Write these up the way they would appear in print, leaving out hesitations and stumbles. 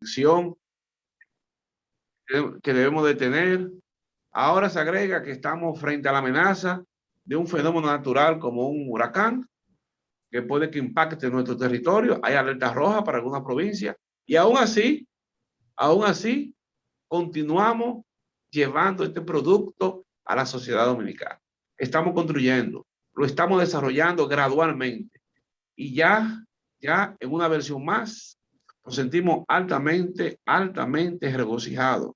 acción que debemos de tener. Ahora se agrega que estamos frente a la amenaza de un fenómeno natural como un huracán que puede que impacte nuestro territorio. Hay alerta roja para algunas provincias y aún así, continuamos llevando este producto a la sociedad dominicana. Estamos construyendo, lo estamos desarrollando gradualmente y ya en una versión más nos sentimos altamente regocijados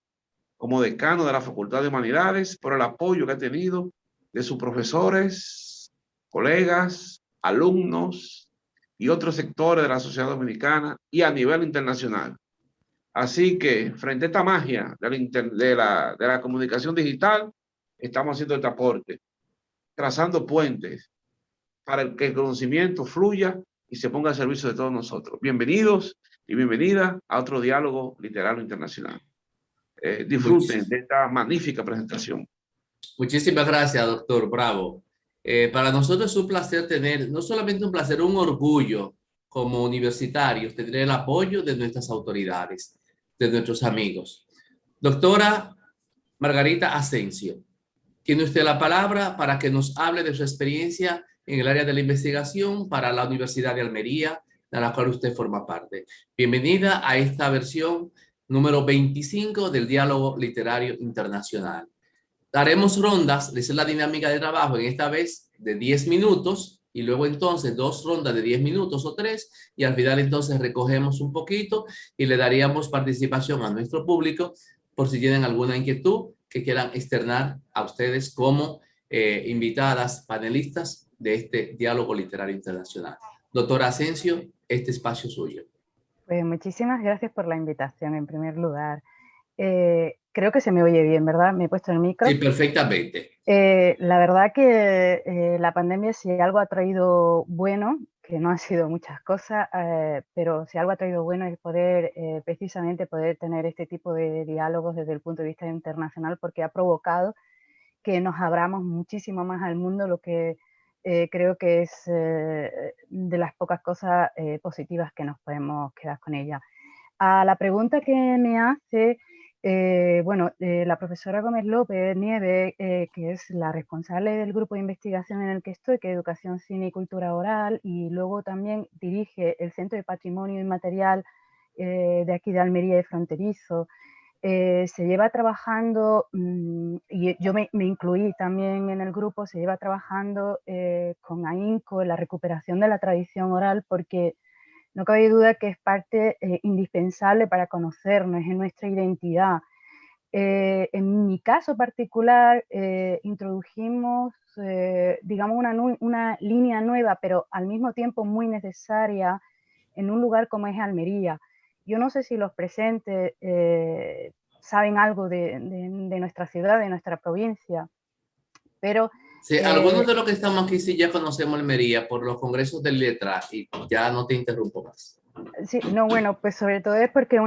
como decano de la Facultad de Humanidades por el apoyo que ha tenido de sus profesores, colegas, alumnos y otros sectores de la sociedad dominicana y a nivel internacional. Así que frente a esta magia de la comunicación digital, estamos haciendo este aporte, trazando puentes para que el conocimiento fluya y se ponga al servicio de todos nosotros. Bienvenidos y bienvenidas a otro diálogo literario internacional. Disfruten de esta magnífica presentación. Muchísimas gracias, doctor Bravo. Para nosotros es un placer tener, no solamente un placer, un orgullo como universitarios, tener el apoyo de nuestras autoridades, de nuestros amigos. Doctora Margarita Asensio, tiene usted la palabra para que nos hable de su experiencia en el área de la investigación para la Universidad de Almería, de la cual usted forma parte. Bienvenida a esta versión número 25 del Diálogo Literario Internacional. Daremos rondas, esa es la dinámica de trabajo, en esta vez de 10 minutos y luego entonces 2 rondas de 10 minutos o 3 y al final entonces recogemos un poquito y le daríamos participación a nuestro público por si tienen alguna inquietud que quieran externar a ustedes como invitadas, panelistas de este diálogo literario internacional. Doctora Asensio, este espacio es suyo. Pues muchísimas gracias por la invitación en primer lugar. Creo que se me oye bien, ¿verdad? Me he puesto el micro. Sí, perfectamente. La verdad que la pandemia, si algo ha traído bueno, que no han sido muchas cosas, pero si algo ha traído bueno es poder, precisamente poder tener este tipo de diálogos desde el punto de vista internacional, porque ha provocado que nos abramos muchísimo más al mundo, lo que creo que es de las pocas cosas positivas que nos podemos quedar con ella. A la pregunta que me hace, la profesora Gómez López Nieves, que es la responsable del grupo de investigación en el que estoy, que es Educación, Cine y Cultura Oral, y luego también dirige el Centro de Patrimonio Inmaterial de aquí de Almería y Fronterizo. Se lleva trabajando, y yo me incluí también en el grupo, se lleva trabajando con ahínco en la recuperación de la tradición oral, porque no cabe duda que es parte indispensable para conocernos, es nuestra identidad. En mi caso particular, introdujimos, digamos, una línea nueva, pero al mismo tiempo muy necesaria en un lugar como es Almería. Yo no sé si los presentes saben algo de nuestra ciudad, de nuestra provincia, pero... Sí, algunos de los que estamos aquí sí ya conocemos Almería por los congresos del Letra y ya no te interrumpo más. Sí, no, bueno, pues sobre todo es porque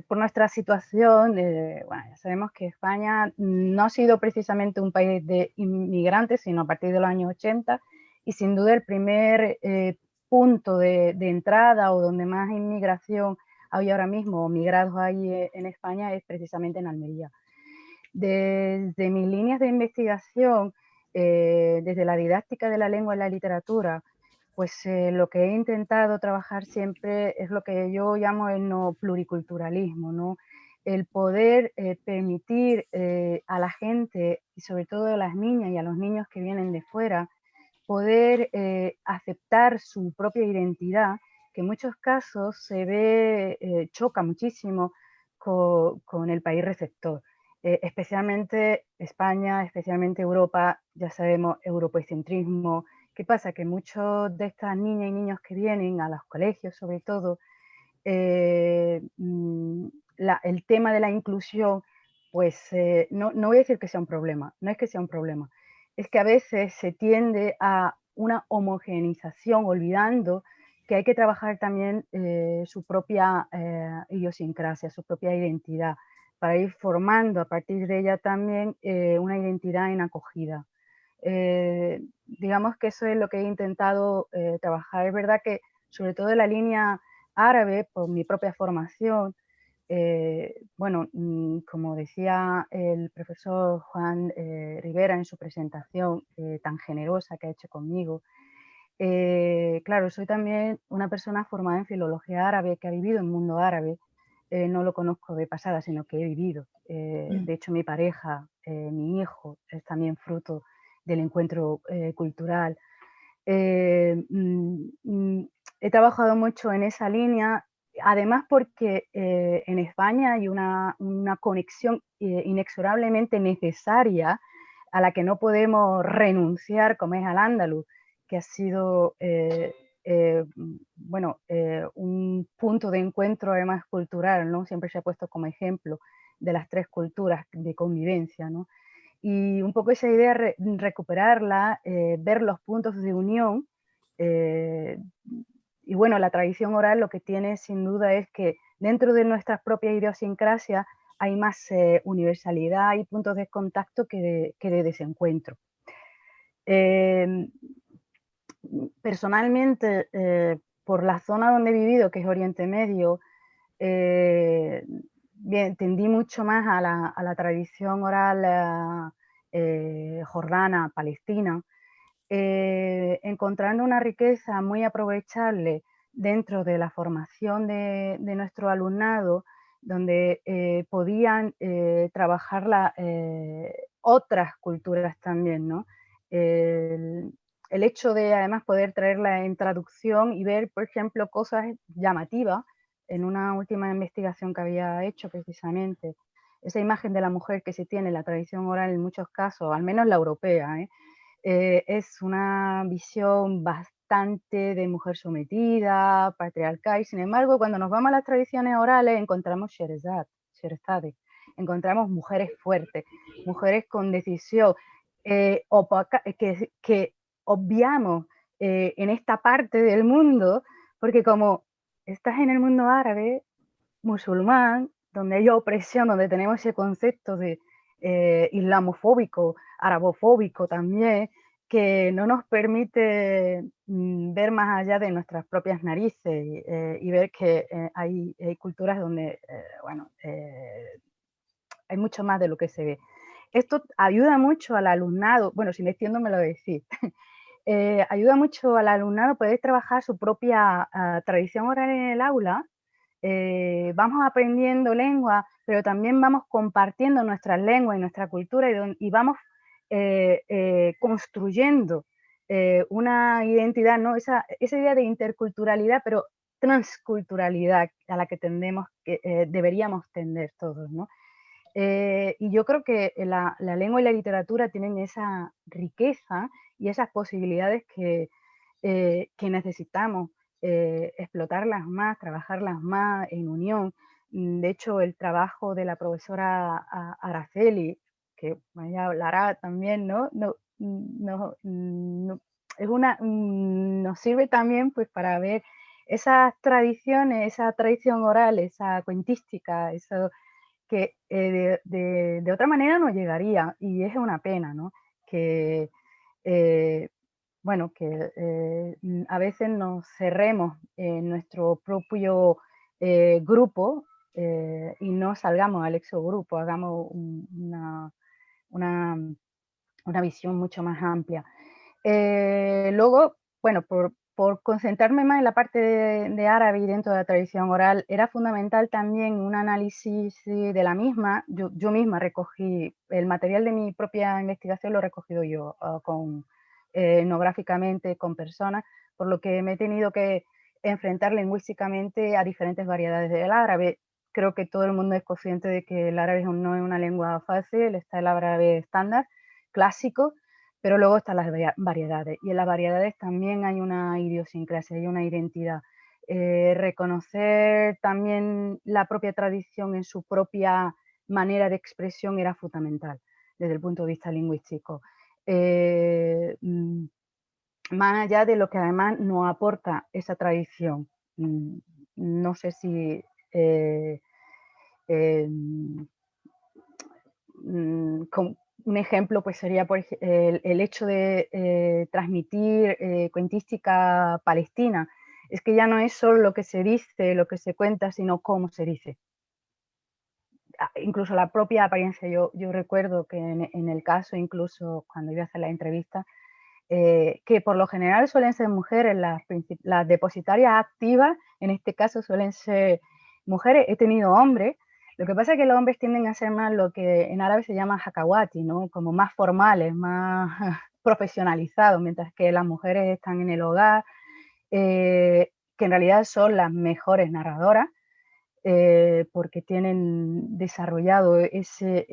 por nuestra situación, bueno, ya sabemos que España no ha sido precisamente un país de inmigrantes, sino a partir de los años 80, y sin duda el primer punto de entrada o donde más inmigración hay ahora mismo, o migrados hay en España, es precisamente en Almería. Desde mis líneas de investigación, desde la didáctica de la lengua y la literatura, pues lo que he intentado trabajar siempre es lo que yo llamo el no pluriculturalismo, ¿no? El poder permitir a la gente, y sobre todo a las niñas y a los niños que vienen de fuera, poder aceptar su propia identidad, que en muchos casos se ve, choca muchísimo con el país receptor. Especialmente España, especialmente Europa, ya sabemos, europocentrismo. ¿Qué pasa? Que muchos de estas niñas y niños que vienen a los colegios, sobre todo, el tema de la inclusión, pues no voy a decir que sea un problema, no es que sea un problema, es que a veces se tiende a una homogeneización, olvidando que hay que trabajar también su propia idiosincrasia, su propia identidad, para ir formando a partir de ella también una identidad en acogida. Digamos que eso es lo que he intentado trabajar. Es verdad que sobre todo en la línea árabe, por mi propia formación, bueno, como decía el profesor Juan Rivera en su presentación tan generosa que ha hecho conmigo, claro, soy también una persona formada en filología árabe que ha vivido en el mundo árabe. No lo conozco de pasada, sino que he vivido. De hecho, mi pareja, mi hijo, es también fruto del encuentro cultural. He trabajado mucho en esa línea, además porque en España hay una conexión inexorablemente necesaria a la que no podemos renunciar, como es al andaluz, que ha sido bueno, un punto de encuentro además cultural, ¿no? Siempre se ha puesto como ejemplo de las 3 culturas de convivencia, ¿no? Y un poco esa idea, recuperarla, ver los puntos de unión. Y bueno, la tradición oral lo que tiene sin duda es que dentro de nuestras propias idiosincrasias hay más universalidad y puntos de contacto que de desencuentro. Personalmente, por la zona donde he vivido, que es Oriente Medio, bien, tendí mucho más a la tradición oral jordana, palestina, encontrando una riqueza muy aprovechable dentro de la formación de nuestro alumnado, donde podían trabajar otras culturas también, ¿no? El hecho de además poder traerla en traducción y ver, por ejemplo, cosas llamativas en una última investigación que había hecho precisamente, esa imagen de la mujer que se tiene en la tradición oral en muchos casos, al menos la europea, es una visión bastante de mujer sometida, patriarcal, y sin embargo, cuando nos vamos a las tradiciones orales encontramos Sherazade, encontramos mujeres fuertes, mujeres con decisión, que obviamos en esta parte del mundo, porque como estás en el mundo árabe, musulmán, donde hay opresión, donde tenemos ese concepto de islamofóbico, arabofóbico también, que no nos permite ver más allá de nuestras propias narices y ver que hay culturas donde, bueno, hay mucho más de lo que se ve. Esto ayuda mucho al alumnado, bueno, si me extiendo me lo decís, ayuda mucho al alumnado poder trabajar su propia tradición oral en el aula. Vamos aprendiendo lengua, pero también vamos compartiendo nuestras lenguas y nuestra cultura y vamos construyendo una identidad, ¿no? Esa idea de interculturalidad, pero transculturalidad a la que deberíamos tender todos, ¿no? Y yo creo que la lengua y la literatura tienen esa riqueza y esas posibilidades que necesitamos explotarlas más, trabajarlas más en unión. De hecho, el trabajo de la profesora Araceli, que ella hablará también, ¿no? Nos sirve también pues, para ver esas tradiciones, esa tradición oral, esa cuentística, eso que de otra manera no llegaría, y es una pena, ¿no? Que, bueno, que a veces nos cerremos en nuestro propio grupo y no salgamos al exogrupo, hagamos una, una visión mucho más amplia. Luego, bueno, por concentrarme más en la parte de árabe y dentro de la tradición oral, era fundamental también un análisis de la misma. Yo misma recogí el material de mi propia investigación, lo he recogido yo etnográficamente con personas, por lo que me he tenido que enfrentar lingüísticamente a diferentes variedades del árabe. Creo que todo el mundo es consciente de que el árabe no es una lengua fácil, está el árabe estándar, clásico, pero luego están las variedades, y en las variedades también hay una idiosincrasia, hay una identidad. Reconocer también la propia tradición en su propia manera de expresión era fundamental desde el punto de vista lingüístico. Más allá de lo que además nos aporta esa tradición. No sé si un ejemplo pues sería el hecho de transmitir cuentística palestina. Es que ya no es solo lo que se dice, lo que se cuenta, sino cómo se dice. incluso la propia apariencia. Yo recuerdo que en el caso, incluso cuando iba a hacer la entrevista, que por lo general suelen ser mujeres las depositarias activas, en este caso suelen ser mujeres. He tenido hombres. Lo que pasa es que los hombres tienden a ser más lo que en árabe se llama hakawati, ¿no? Como más formales, más profesionalizados, mientras que las mujeres están en el hogar, que en realidad son las mejores narradoras, porque tienen desarrollado ese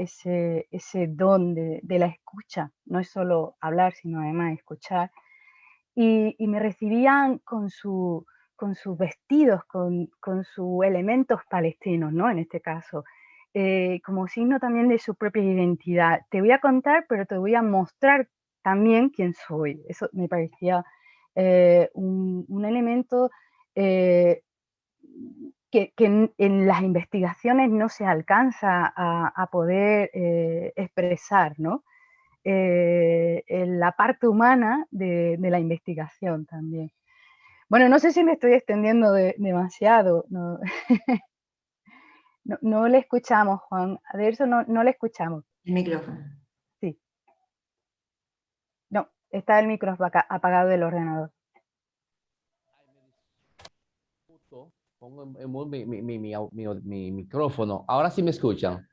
don de la escucha. No es solo hablar, sino además escuchar. Y me recibían con sus vestidos, con sus elementos palestinos, ¿no? En este caso, como signo también de su propia identidad. Te voy a contar, pero te voy a mostrar también quién soy. Eso me parecía un elemento que en las investigaciones no se alcanza a poder expresar, ¿no? En la parte humana de la investigación también. Bueno, no sé si me estoy extendiendo demasiado. No, no le escuchamos, Juan. A eso no le escuchamos. El micrófono. Sí. No, está el micrófono apagado del ordenador. Pongo mi micrófono. Ahora sí me escuchan.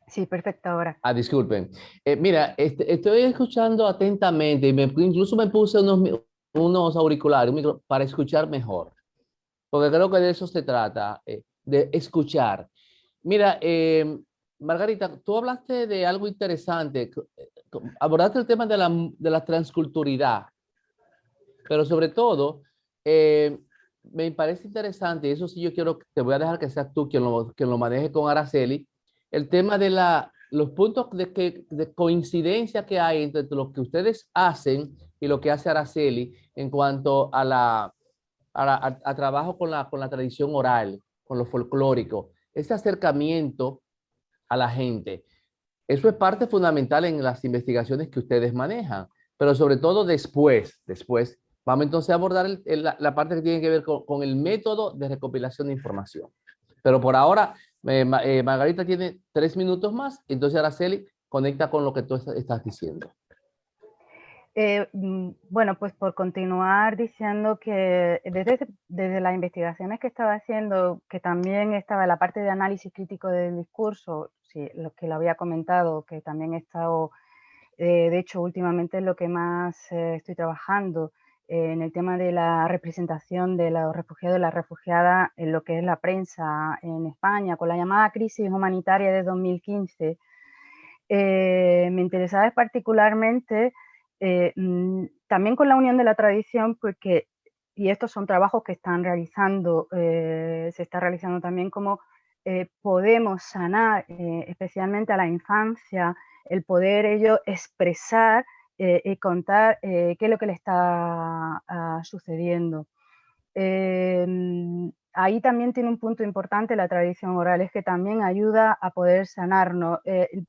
Sí, perfecto, ahora. Disculpen. Mira, estoy escuchando atentamente y incluso me puse unos auriculares para escuchar mejor, porque creo que de eso se trata, de escuchar. Mira, Margarita, tú hablaste de algo interesante, abordaste el tema de la transculturalidad, pero sobre todo, me parece interesante, y eso sí yo quiero, te voy a dejar que seas tú quien lo maneje con Araceli, el tema de los puntos de coincidencia que hay entre lo que ustedes hacen y lo que hace Araceli en cuanto a trabajo con la tradición oral, con lo folclórico, ese acercamiento a la gente. Eso es parte fundamental en las investigaciones que ustedes manejan, pero sobre todo después. Vamos entonces a abordar la parte que tiene que ver con el método de recopilación de información. Pero por ahora, Margarita tiene 3 minutos más, entonces Araceli conecta con lo que tú estás diciendo. Bueno, pues por continuar diciendo que desde las investigaciones que estaba haciendo, que también estaba en la parte de análisis crítico del discurso, sí, lo que lo había comentado, que también he estado, de hecho, últimamente es lo que más estoy trabajando, en el tema de la representación de los refugiados y las refugiadas en lo que es la prensa en España, con la llamada crisis humanitaria de 2015. Me interesaba particularmente también con la unión de la tradición, porque, y estos son trabajos que están realizando, se está realizando también como podemos sanar, especialmente a la infancia, el poder ellos expresar y contar qué es lo que le está sucediendo. Ahí también tiene un punto importante la tradición oral, es que también ayuda a poder sanarnos.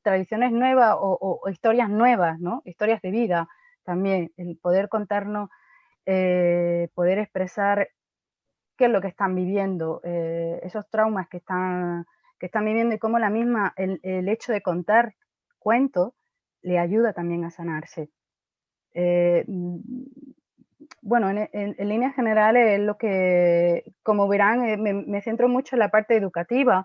Tradiciones nuevas o historias nuevas, ¿no? Historias de vida también, el poder contarnos, poder expresar qué es lo que están viviendo, esos traumas que están viviendo y cómo el hecho de contar cuentos le ayuda también a sanarse. Bueno, en líneas generales es lo que, como verán, me centro mucho en la parte educativa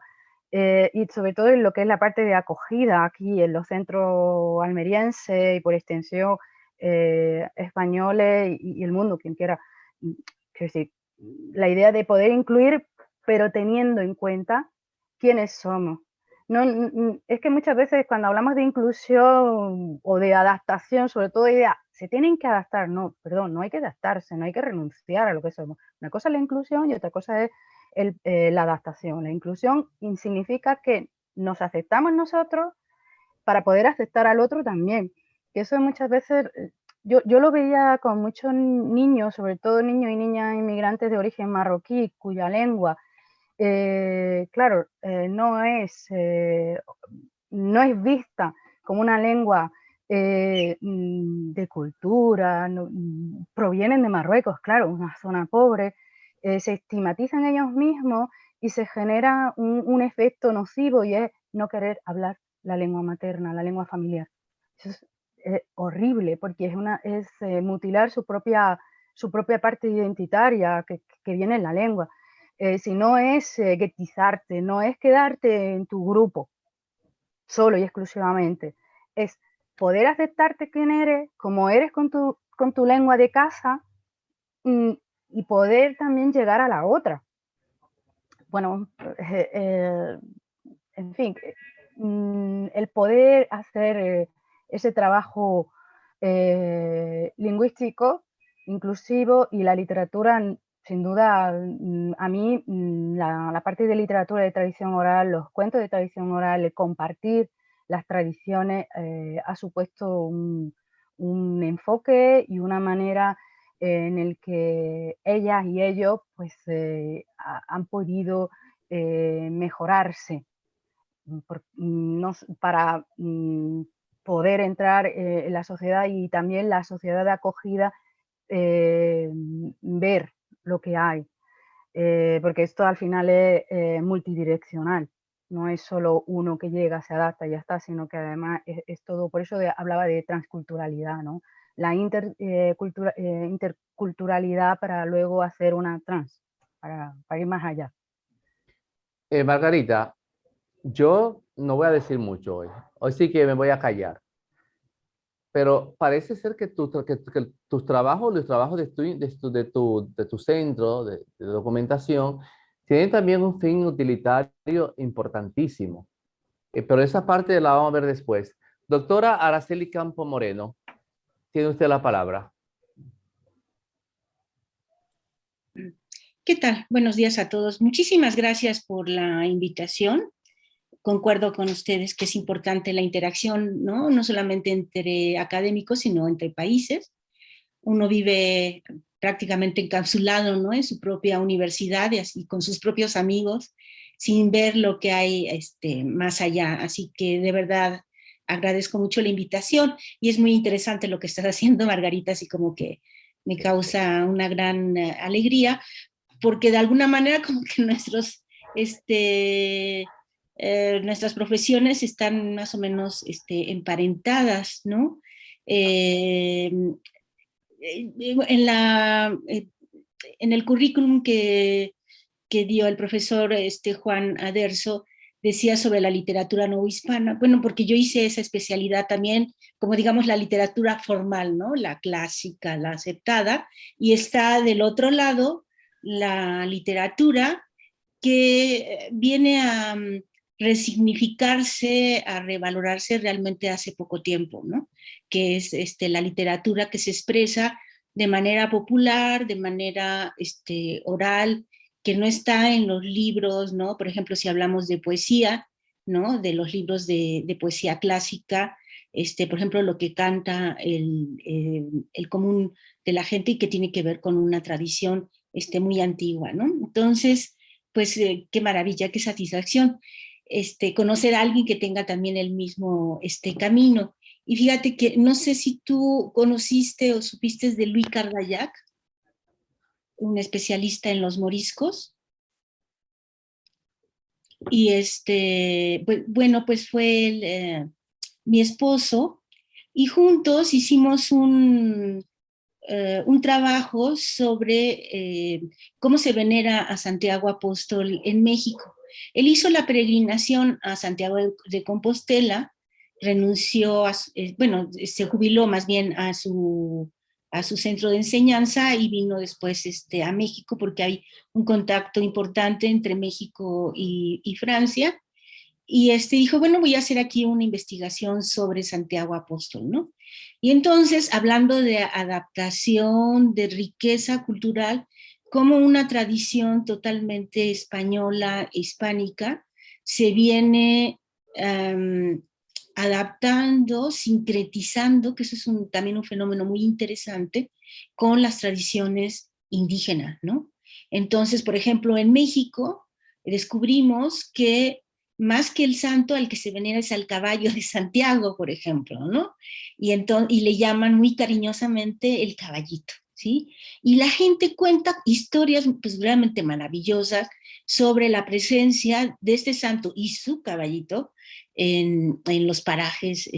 y sobre todo en lo que es la parte de acogida aquí en los centros almerienses y por extensión españoles y el mundo, quien quiera. Quiero decir, la idea de poder incluir, pero teniendo en cuenta quiénes somos. No, es que muchas veces cuando hablamos de inclusión o de adaptación, sobre todo idea, se tienen que adaptar, no, perdón, no hay que adaptarse, no hay que renunciar a lo que somos. Una cosa es la inclusión y otra cosa es la adaptación. La inclusión significa que nos aceptamos nosotros para poder aceptar al otro también. Que eso muchas veces, yo lo veía con muchos niños, sobre todo niños y niñas inmigrantes de origen marroquí, cuya lengua claro, no es vista como una lengua de cultura, provienen de Marruecos, claro, una zona pobre, se estigmatizan ellos mismos y se genera un efecto nocivo y es no querer hablar la lengua materna, la lengua familiar. Eso es horrible porque es mutilar su propia parte identitaria que viene en la lengua. Si no es guetizarte, no es quedarte en tu grupo solo y exclusivamente, es poder aceptarte quién eres, como eres con tu lengua de casa, y poder también llegar a la otra. Bueno, en fin, el poder hacer ese trabajo lingüístico, inclusivo, y la literatura, sin duda, a mí la parte de literatura de tradición oral, los cuentos de tradición oral, el compartir las tradiciones ha supuesto un enfoque y una manera en el que ellas y ellos pues han podido mejorarse para poder entrar en la sociedad, y también la sociedad de acogida ver lo que hay, porque esto al final es multidireccional, no es solo uno que llega, se adapta y ya está, sino que además es todo. Por eso hablaba de transculturalidad, ¿no? La interculturalidad para luego hacer una trans, para ir más allá. Margarita, yo no voy a decir mucho hoy. Hoy sí que me voy a callar. Pero parece ser que tus trabajos, los trabajos de tu centro de documentación, tienen también un fin utilitario importantísimo. Pero esa parte la vamos a ver después. Doctora Araceli Campo Moreno, tiene usted la palabra. ¿Qué tal? Buenos días a todos. Muchísimas gracias por la invitación. Concuerdo con ustedes que es importante la interacción, ¿no? No solamente entre académicos, sino entre países. Uno vive prácticamente encapsulado, ¿no?, en su propia universidad y así, con sus propios amigos, sin ver lo que hay más allá. Así que de verdad agradezco mucho la invitación y es muy interesante lo que estás haciendo, Margarita, así como que me causa una gran alegría, porque de alguna manera como que nuestras profesiones están más o menos emparentadas, ¿no? En el currículum que dio el profesor Juan Aderzo, decía sobre la literatura no hispana. Bueno, porque yo hice esa especialidad también, como digamos la literatura formal, ¿no? La clásica, la aceptada, y está del otro lado la literatura que viene a resignificarse, a revalorarse realmente hace poco tiempo, ¿no? Que es la literatura que se expresa de manera popular, de manera oral, que no está en los libros, ¿no? Por ejemplo, si hablamos de poesía, ¿no? De los libros de poesía clásica, por ejemplo, lo que canta el común de la gente y que tiene que ver con una tradición muy antigua, ¿no? Entonces, pues qué maravilla, qué satisfacción conocer a alguien que tenga también el mismo camino. Y fíjate que no sé si tú conociste o supiste de Louis Cardaillac, un especialista en los moriscos. Y pues fue mi esposo, y juntos hicimos un trabajo sobre cómo se venera a Santiago Apóstol en México. Él hizo la peregrinación a Santiago de Compostela, renunció, se jubiló más bien a su centro de enseñanza y vino después a México, porque hay un contacto importante entre México y Francia. Y dijo, bueno, voy a hacer aquí una investigación sobre Santiago Apóstol, ¿no? Y entonces, hablando de adaptación, de riqueza cultural, como una tradición totalmente española, hispánica, se viene adaptando, sincretizando, que eso es también un fenómeno muy interesante, con las tradiciones indígenas, ¿no? Entonces, por ejemplo, en México descubrimos que más que el santo al que se venera es al caballo de Santiago, por ejemplo, ¿no? Y le llaman muy cariñosamente el caballito, ¿sí? Y la gente cuenta historias pues realmente maravillosas sobre la presencia de este santo y su caballito en los parajes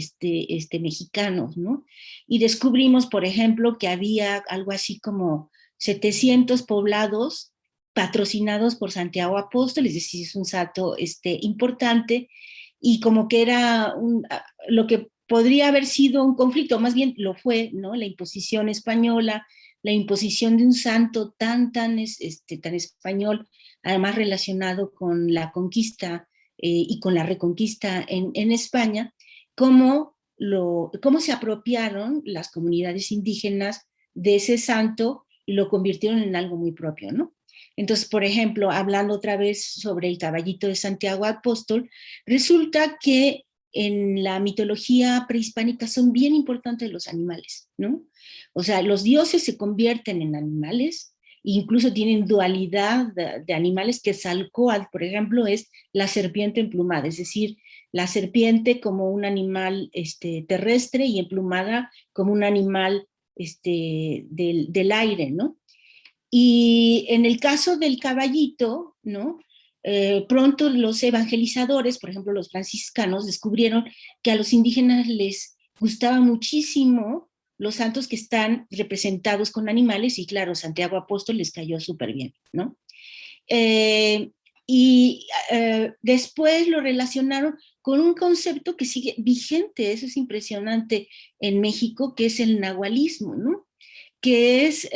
mexicanos, ¿no? Y descubrimos, por ejemplo, que había algo así como 700 poblados patrocinados por Santiago Apóstol, es decir, es un santo importante, y como que era lo que podría haber sido un conflicto, más bien lo fue, ¿no? La imposición española, la imposición de un santo tan español, además relacionado con la conquista y con la reconquista en España, cómo se apropiaron las comunidades indígenas de ese santo y lo convirtieron en algo muy propio, ¿no? Entonces, por ejemplo, hablando otra vez sobre el caballito de Santiago Apóstol, resulta que en la mitología prehispánica son bien importantes los animales, ¿no? O sea, los dioses se convierten en animales, incluso tienen dualidad de animales, que Quetzalcóatl, por ejemplo, es la serpiente emplumada, es decir, la serpiente como un animal terrestre y emplumada como un animal del aire, ¿no? Y en el caso del caballito, ¿no? Pronto los evangelizadores, por ejemplo los franciscanos, descubrieron que a los indígenas les gustaba muchísimo los santos que están representados con animales, y claro, Santiago Apóstol les cayó súper bien, ¿no? Después lo relacionaron con un concepto que sigue vigente, eso es impresionante en México, que es el nahualismo, ¿no? Que es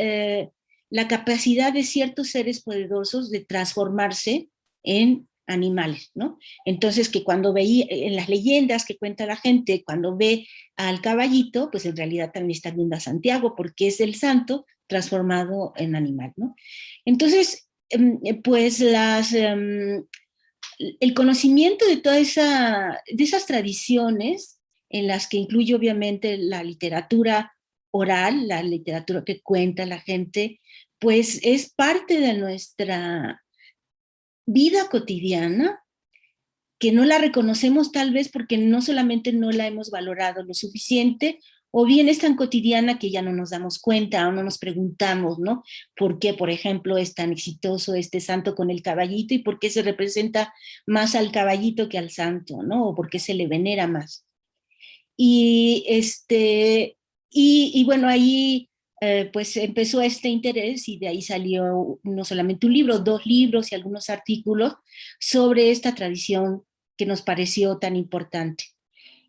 la capacidad de ciertos seres poderosos de transformarse en animales, ¿no? Entonces, que cuando veía, en las leyendas que cuenta la gente, cuando ve al caballito, pues en realidad también está viendo a Santiago, porque es el santo transformado en animal, ¿no? Entonces, pues el conocimiento de toda de esas tradiciones, en las que incluye obviamente la literatura oral, la literatura que cuenta la gente, pues es parte de nuestra vida cotidiana, que no la reconocemos tal vez porque no solamente no la hemos valorado lo suficiente, o bien es tan cotidiana que ya no nos damos cuenta o no nos preguntamos, ¿no? ¿Por qué, por ejemplo, es tan exitoso este santo con el caballito y por qué se representa más al caballito que al santo, ¿no? O por qué se le venera más. Y, bueno, ahí pues empezó este interés, y de ahí salió no solamente un libro, 2 libros y algunos artículos sobre esta tradición que nos pareció tan importante.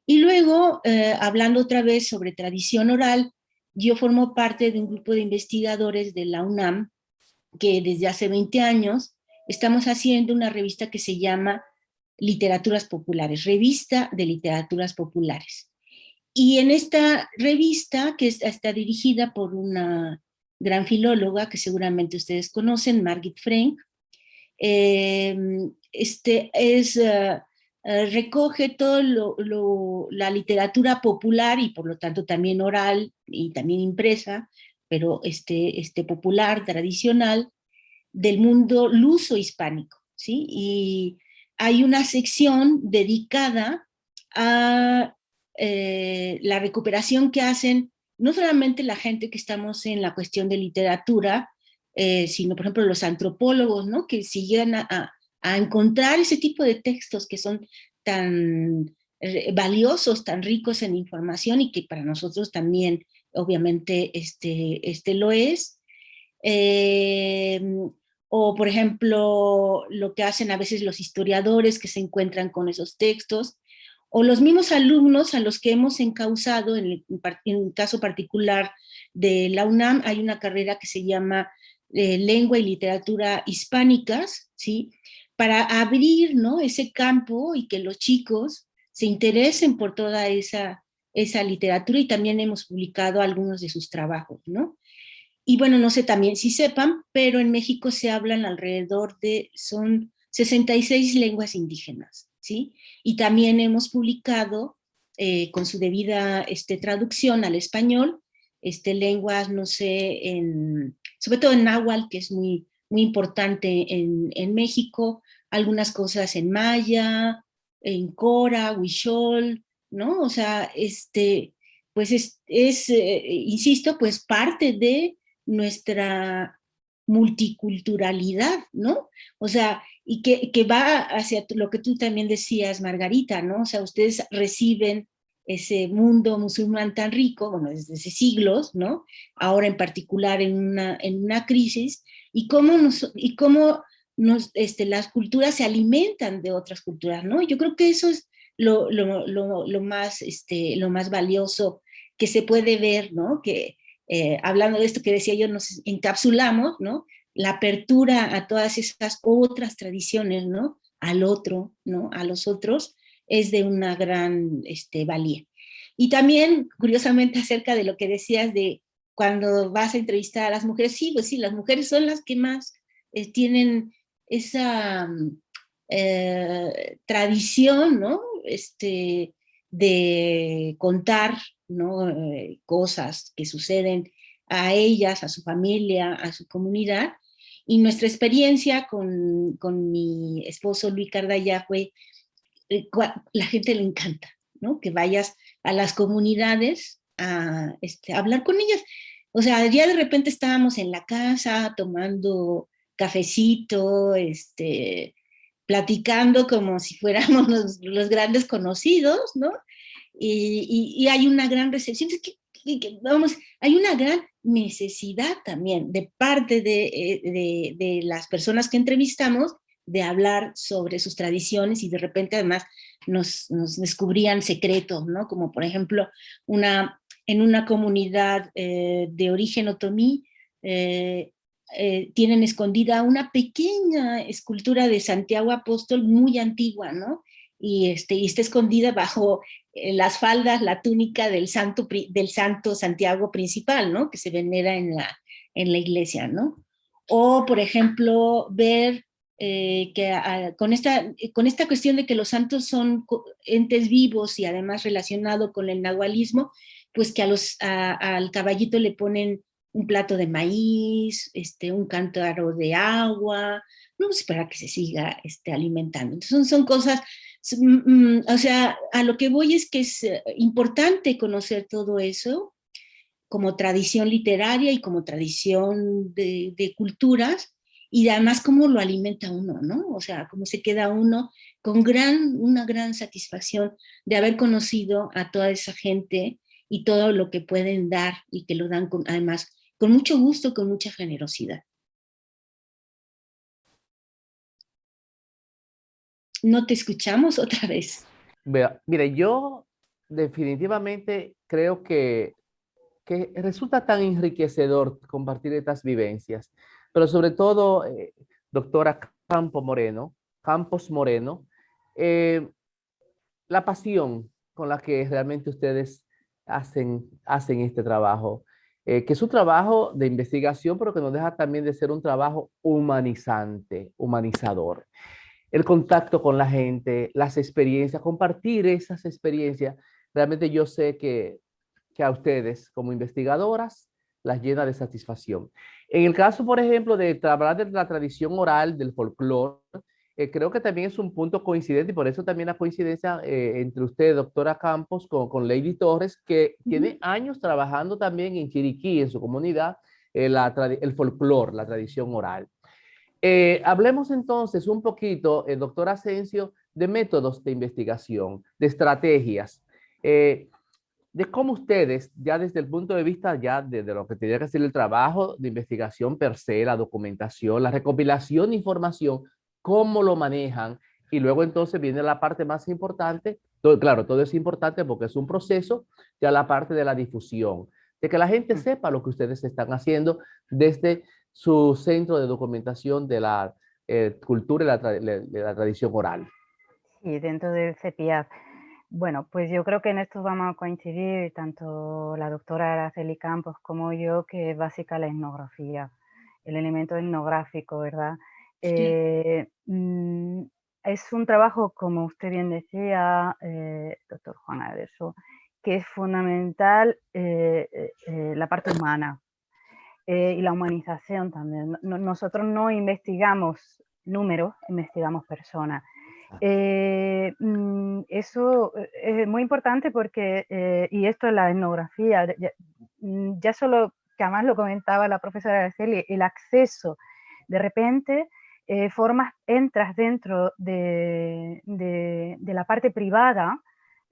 Y luego, hablando otra vez sobre tradición oral, yo formo parte de un grupo de investigadores de la UNAM, que desde hace 20 años estamos haciendo una revista que se llama Literaturas Populares, Revista de Literaturas Populares. Y en esta revista, que está dirigida por una gran filóloga que seguramente ustedes conocen, Margit Frank, recoge toda la literatura popular, y por lo tanto también oral y también impresa, pero popular, tradicional, del mundo luso-hispánico, ¿sí? Y hay una sección dedicada a la recuperación que hacen no solamente la gente que estamos en la cuestión de literatura, sino por ejemplo los antropólogos, ¿no? Que si llegan a encontrar ese tipo de textos que son tan valiosos, tan ricos en información, y que para nosotros también obviamente lo es. O por ejemplo lo que hacen a veces los historiadores que se encuentran con esos textos, o los mismos alumnos a los que hemos encauzado. En el caso particular de la UNAM hay una carrera que se llama Lengua y Literatura Hispánicas, ¿sí? Para abrir, ¿no?, ese campo y que los chicos se interesen por toda esa literatura, y también hemos publicado algunos de sus trabajos, ¿no? Y bueno, no sé también si sepan, pero en México se hablan alrededor son 66 lenguas indígenas, ¿sí? Y también hemos publicado, con su debida traducción al español, lenguas, no sé, sobre todo en náhuatl, que es muy, muy importante en México, algunas cosas en maya, en cora, huichol, ¿no? O sea, pues insisto, pues parte de nuestra multiculturalidad, ¿no? O sea, y que va hacia lo que tú también decías, Margarita, ¿no? O sea, ustedes reciben ese mundo musulmán tan rico, bueno, desde hace siglos, ¿no? Ahora en particular en una crisis, y cómo las culturas se alimentan de otras culturas, ¿no? Yo creo que eso es lo más valioso que se puede ver, ¿no? Que hablando de esto que decía yo, nos encapsulamos, ¿no? La apertura a todas esas otras tradiciones, ¿no? Al otro, ¿no? A los otros, es de una gran valía. Y también, curiosamente, acerca de lo que decías de cuando vas a entrevistar a las mujeres, sí, pues sí, las mujeres son las que más tienen esa tradición, ¿no? De contar, ¿no? Cosas que suceden a ellas, a su familia, a su comunidad. Y nuestra experiencia con mi esposo Luis Cardaya fue, la gente le encanta, ¿no? Que vayas a las comunidades a hablar con ellas. O sea, ya de repente estábamos en la casa tomando cafecito, platicando como si fuéramos los grandes conocidos, ¿no? Y hay una gran recepción. Vamos, hay una gran necesidad también de parte de las personas que entrevistamos de hablar sobre sus tradiciones y de repente además nos descubrían secretos, ¿no? Como por ejemplo en una comunidad de origen otomí tienen escondida una pequeña escultura de Santiago Apóstol muy antigua, ¿no? Y está escondida bajo las faldas, la túnica del santo Santiago principal, ¿no? Que se venera en la iglesia, ¿no? O, por ejemplo, ver con esta cuestión de que los santos son entes vivos y además relacionado con el nahualismo, pues que al caballito le ponen un plato de maíz, un cántaro de agua, no, pues para que se siga alimentando. Entonces son cosas, o sea, a lo que voy es que es importante conocer todo eso como tradición literaria y como tradición de culturas, y además cómo lo alimenta uno, ¿no? O sea, cómo se queda uno con una gran satisfacción de haber conocido a toda esa gente y todo lo que pueden dar y que lo dan además con mucho gusto, con mucha generosidad. No te escuchamos otra vez. Mire, yo definitivamente creo que resulta tan enriquecedor compartir estas vivencias, pero sobre todo, doctora Campos Moreno, eh, la pasión con la que realmente ustedes hacen este trabajo, que es un trabajo de investigación, pero que no deja también de ser un trabajo humanizante, humanizador. El contacto con la gente, las experiencias, compartir esas experiencias, realmente yo sé que a ustedes como investigadoras las llena de satisfacción. En el caso, por ejemplo, de hablar de la tradición oral, del folclore, creo que también es un punto coincidente y por eso también la coincidencia entre usted, doctora Campos, con Lady Torres, que tiene años trabajando también en Chiriquí, en su comunidad, el folclore, la tradición oral. Hablemos entonces un poquito, doctor Asensio, de métodos de investigación, de estrategias, de cómo ustedes, ya desde el punto de vista ya de lo que tenía que ser el trabajo de investigación per se, la documentación, la recopilación de información, cómo lo manejan, y luego entonces viene la parte más importante, claro, todo es importante porque es un proceso, ya la parte de la difusión, de que la gente sepa lo que ustedes están haciendo desde su centro de documentación de la cultura y de la tradición oral. Sí, dentro del CEPIAD. Bueno, pues yo creo que en esto vamos a coincidir tanto la doctora Araceli Campos como yo, que es básica la etnografía, el elemento etnográfico, ¿verdad? Sí. Es un trabajo, como usted bien decía, doctor Juan Aderso, que es fundamental la parte humana y la humanización también. Nosotros no investigamos números, investigamos personas. Eso es muy importante porque, y esto es la etnografía, ya solo que además lo comentaba la profesora Araceli, el acceso. De repente entras dentro de la parte privada,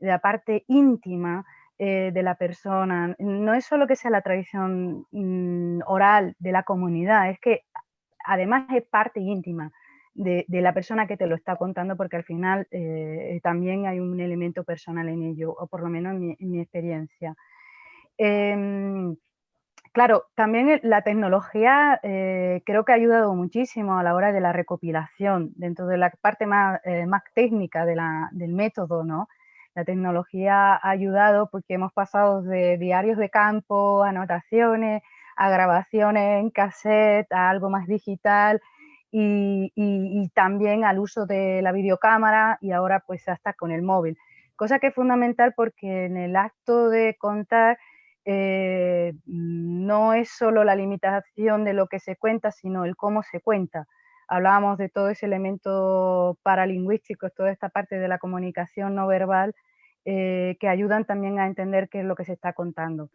de la parte íntima de la persona. No es solo que sea la tradición oral de la comunidad, es que además es parte íntima de la persona que te lo está contando, porque al final también hay un elemento personal en ello, o por lo menos en mi experiencia. Claro, también la tecnología creo que ha ayudado muchísimo a la hora de la recopilación, dentro de la parte más técnica del método, ¿no? La tecnología ha ayudado porque hemos pasado de diarios de campo, anotaciones, a grabaciones en cassette, a algo más digital y también al uso de la videocámara y ahora pues hasta con el móvil. Cosa que es fundamental porque en el acto de contar no es solo la limitación de lo que se cuenta, sino el cómo se cuenta. Hablábamos de todo ese elemento paralingüístico, toda esta parte de la comunicación no verbal, que ayudan también a entender qué es lo que se está contando.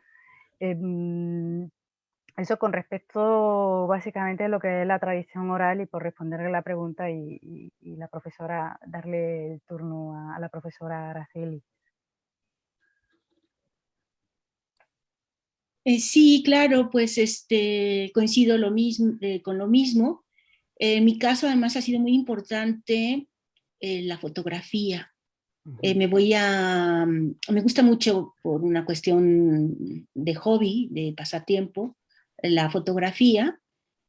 Eso con respecto básicamente a lo que es la tradición oral, y por responderle la pregunta y la profesora, darle el turno a la profesora Araceli. Sí, claro, pues coincido con lo mismo. En mi caso, además, ha sido muy importante la fotografía. Me gusta mucho por una cuestión de hobby, de pasatiempo, la fotografía,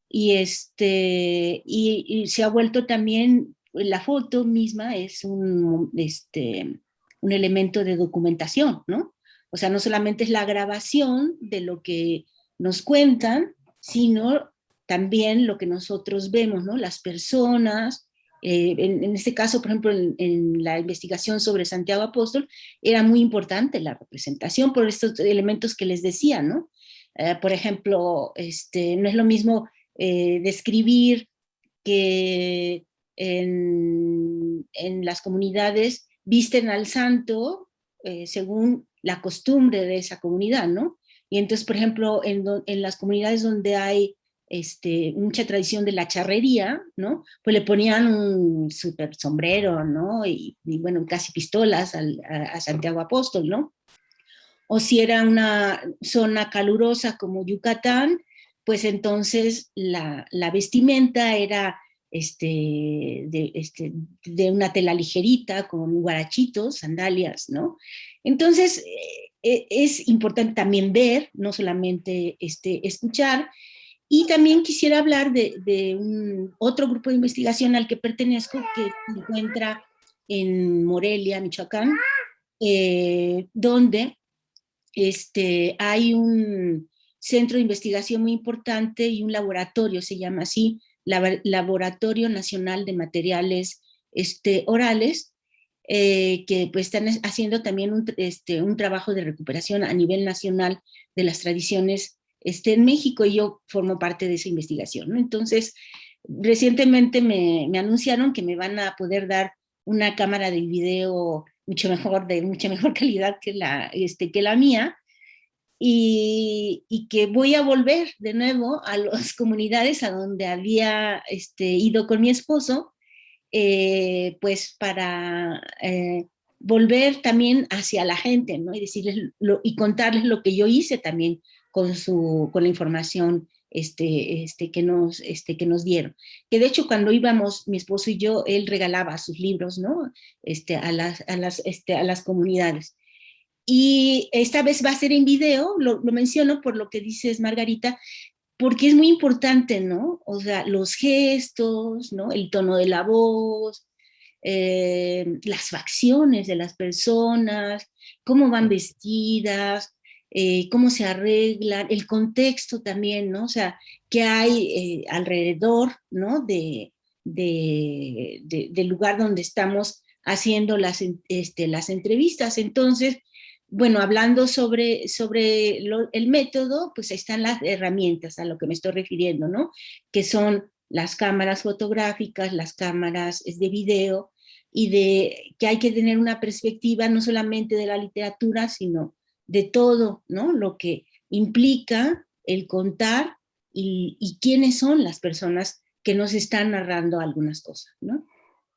y se ha vuelto también, la foto misma es un elemento de documentación, ¿no? O sea, no solamente es la grabación de lo que nos cuentan, sino también lo que nosotros vemos, ¿no? Las personas, en este caso, por ejemplo, en la investigación sobre Santiago Apóstol, era muy importante la representación por estos elementos que les decía, ¿no? Por ejemplo, no es lo mismo describir que en las comunidades visten al santo según la costumbre de esa comunidad, ¿no? Y entonces, por ejemplo, en las comunidades donde hay mucha tradición de la charrería, ¿no? Pues le ponían un súper sombrero, ¿no? Y bueno, casi pistolas a Santiago Apóstol, ¿no? O si era una zona calurosa como Yucatán, pues entonces la vestimenta era de una tela ligerita, con guarachitos, sandalias, ¿no? Entonces, es importante también ver, no solamente escuchar. Y también quisiera hablar de otro grupo de investigación al que pertenezco, que se encuentra en Morelia, Michoacán, donde hay un centro de investigación muy importante y un laboratorio, se llama así, Laboratorio Nacional de Materiales Orales, que pues están haciendo también un trabajo de recuperación a nivel nacional de las tradiciones en México, y yo formo parte de esa investigación, ¿no? Entonces, recientemente me anunciaron que me van a poder dar una cámara de video de mucha mejor calidad que la mía, y que voy a volver de nuevo a las comunidades a donde había ido con mi esposo, pues para volver también hacia la gente, ¿no? Y decirles y contarles lo que yo hice también con la información que nos dieron. Que de hecho cuando íbamos, mi esposo y yo, él regalaba sus libros, ¿no? A las comunidades. Y esta vez va a ser en video, lo menciono por lo que dices, Margarita, porque es muy importante, ¿no? O sea, los gestos, ¿no? El tono de la voz, las facciones de las personas, cómo van vestidas, cómo se arreglan, el contexto también, ¿no? O sea, qué hay alrededor, ¿no? Del lugar donde estamos haciendo las entrevistas. Entonces, bueno, hablando sobre el método, pues ahí están las herramientas a lo que me estoy refiriendo, ¿no? Que son las cámaras fotográficas, las cámaras de video, y de que hay que tener una perspectiva no solamente de la literatura, sino de todo, ¿no? Lo que implica el contar y quiénes son las personas que nos están narrando algunas cosas, ¿no?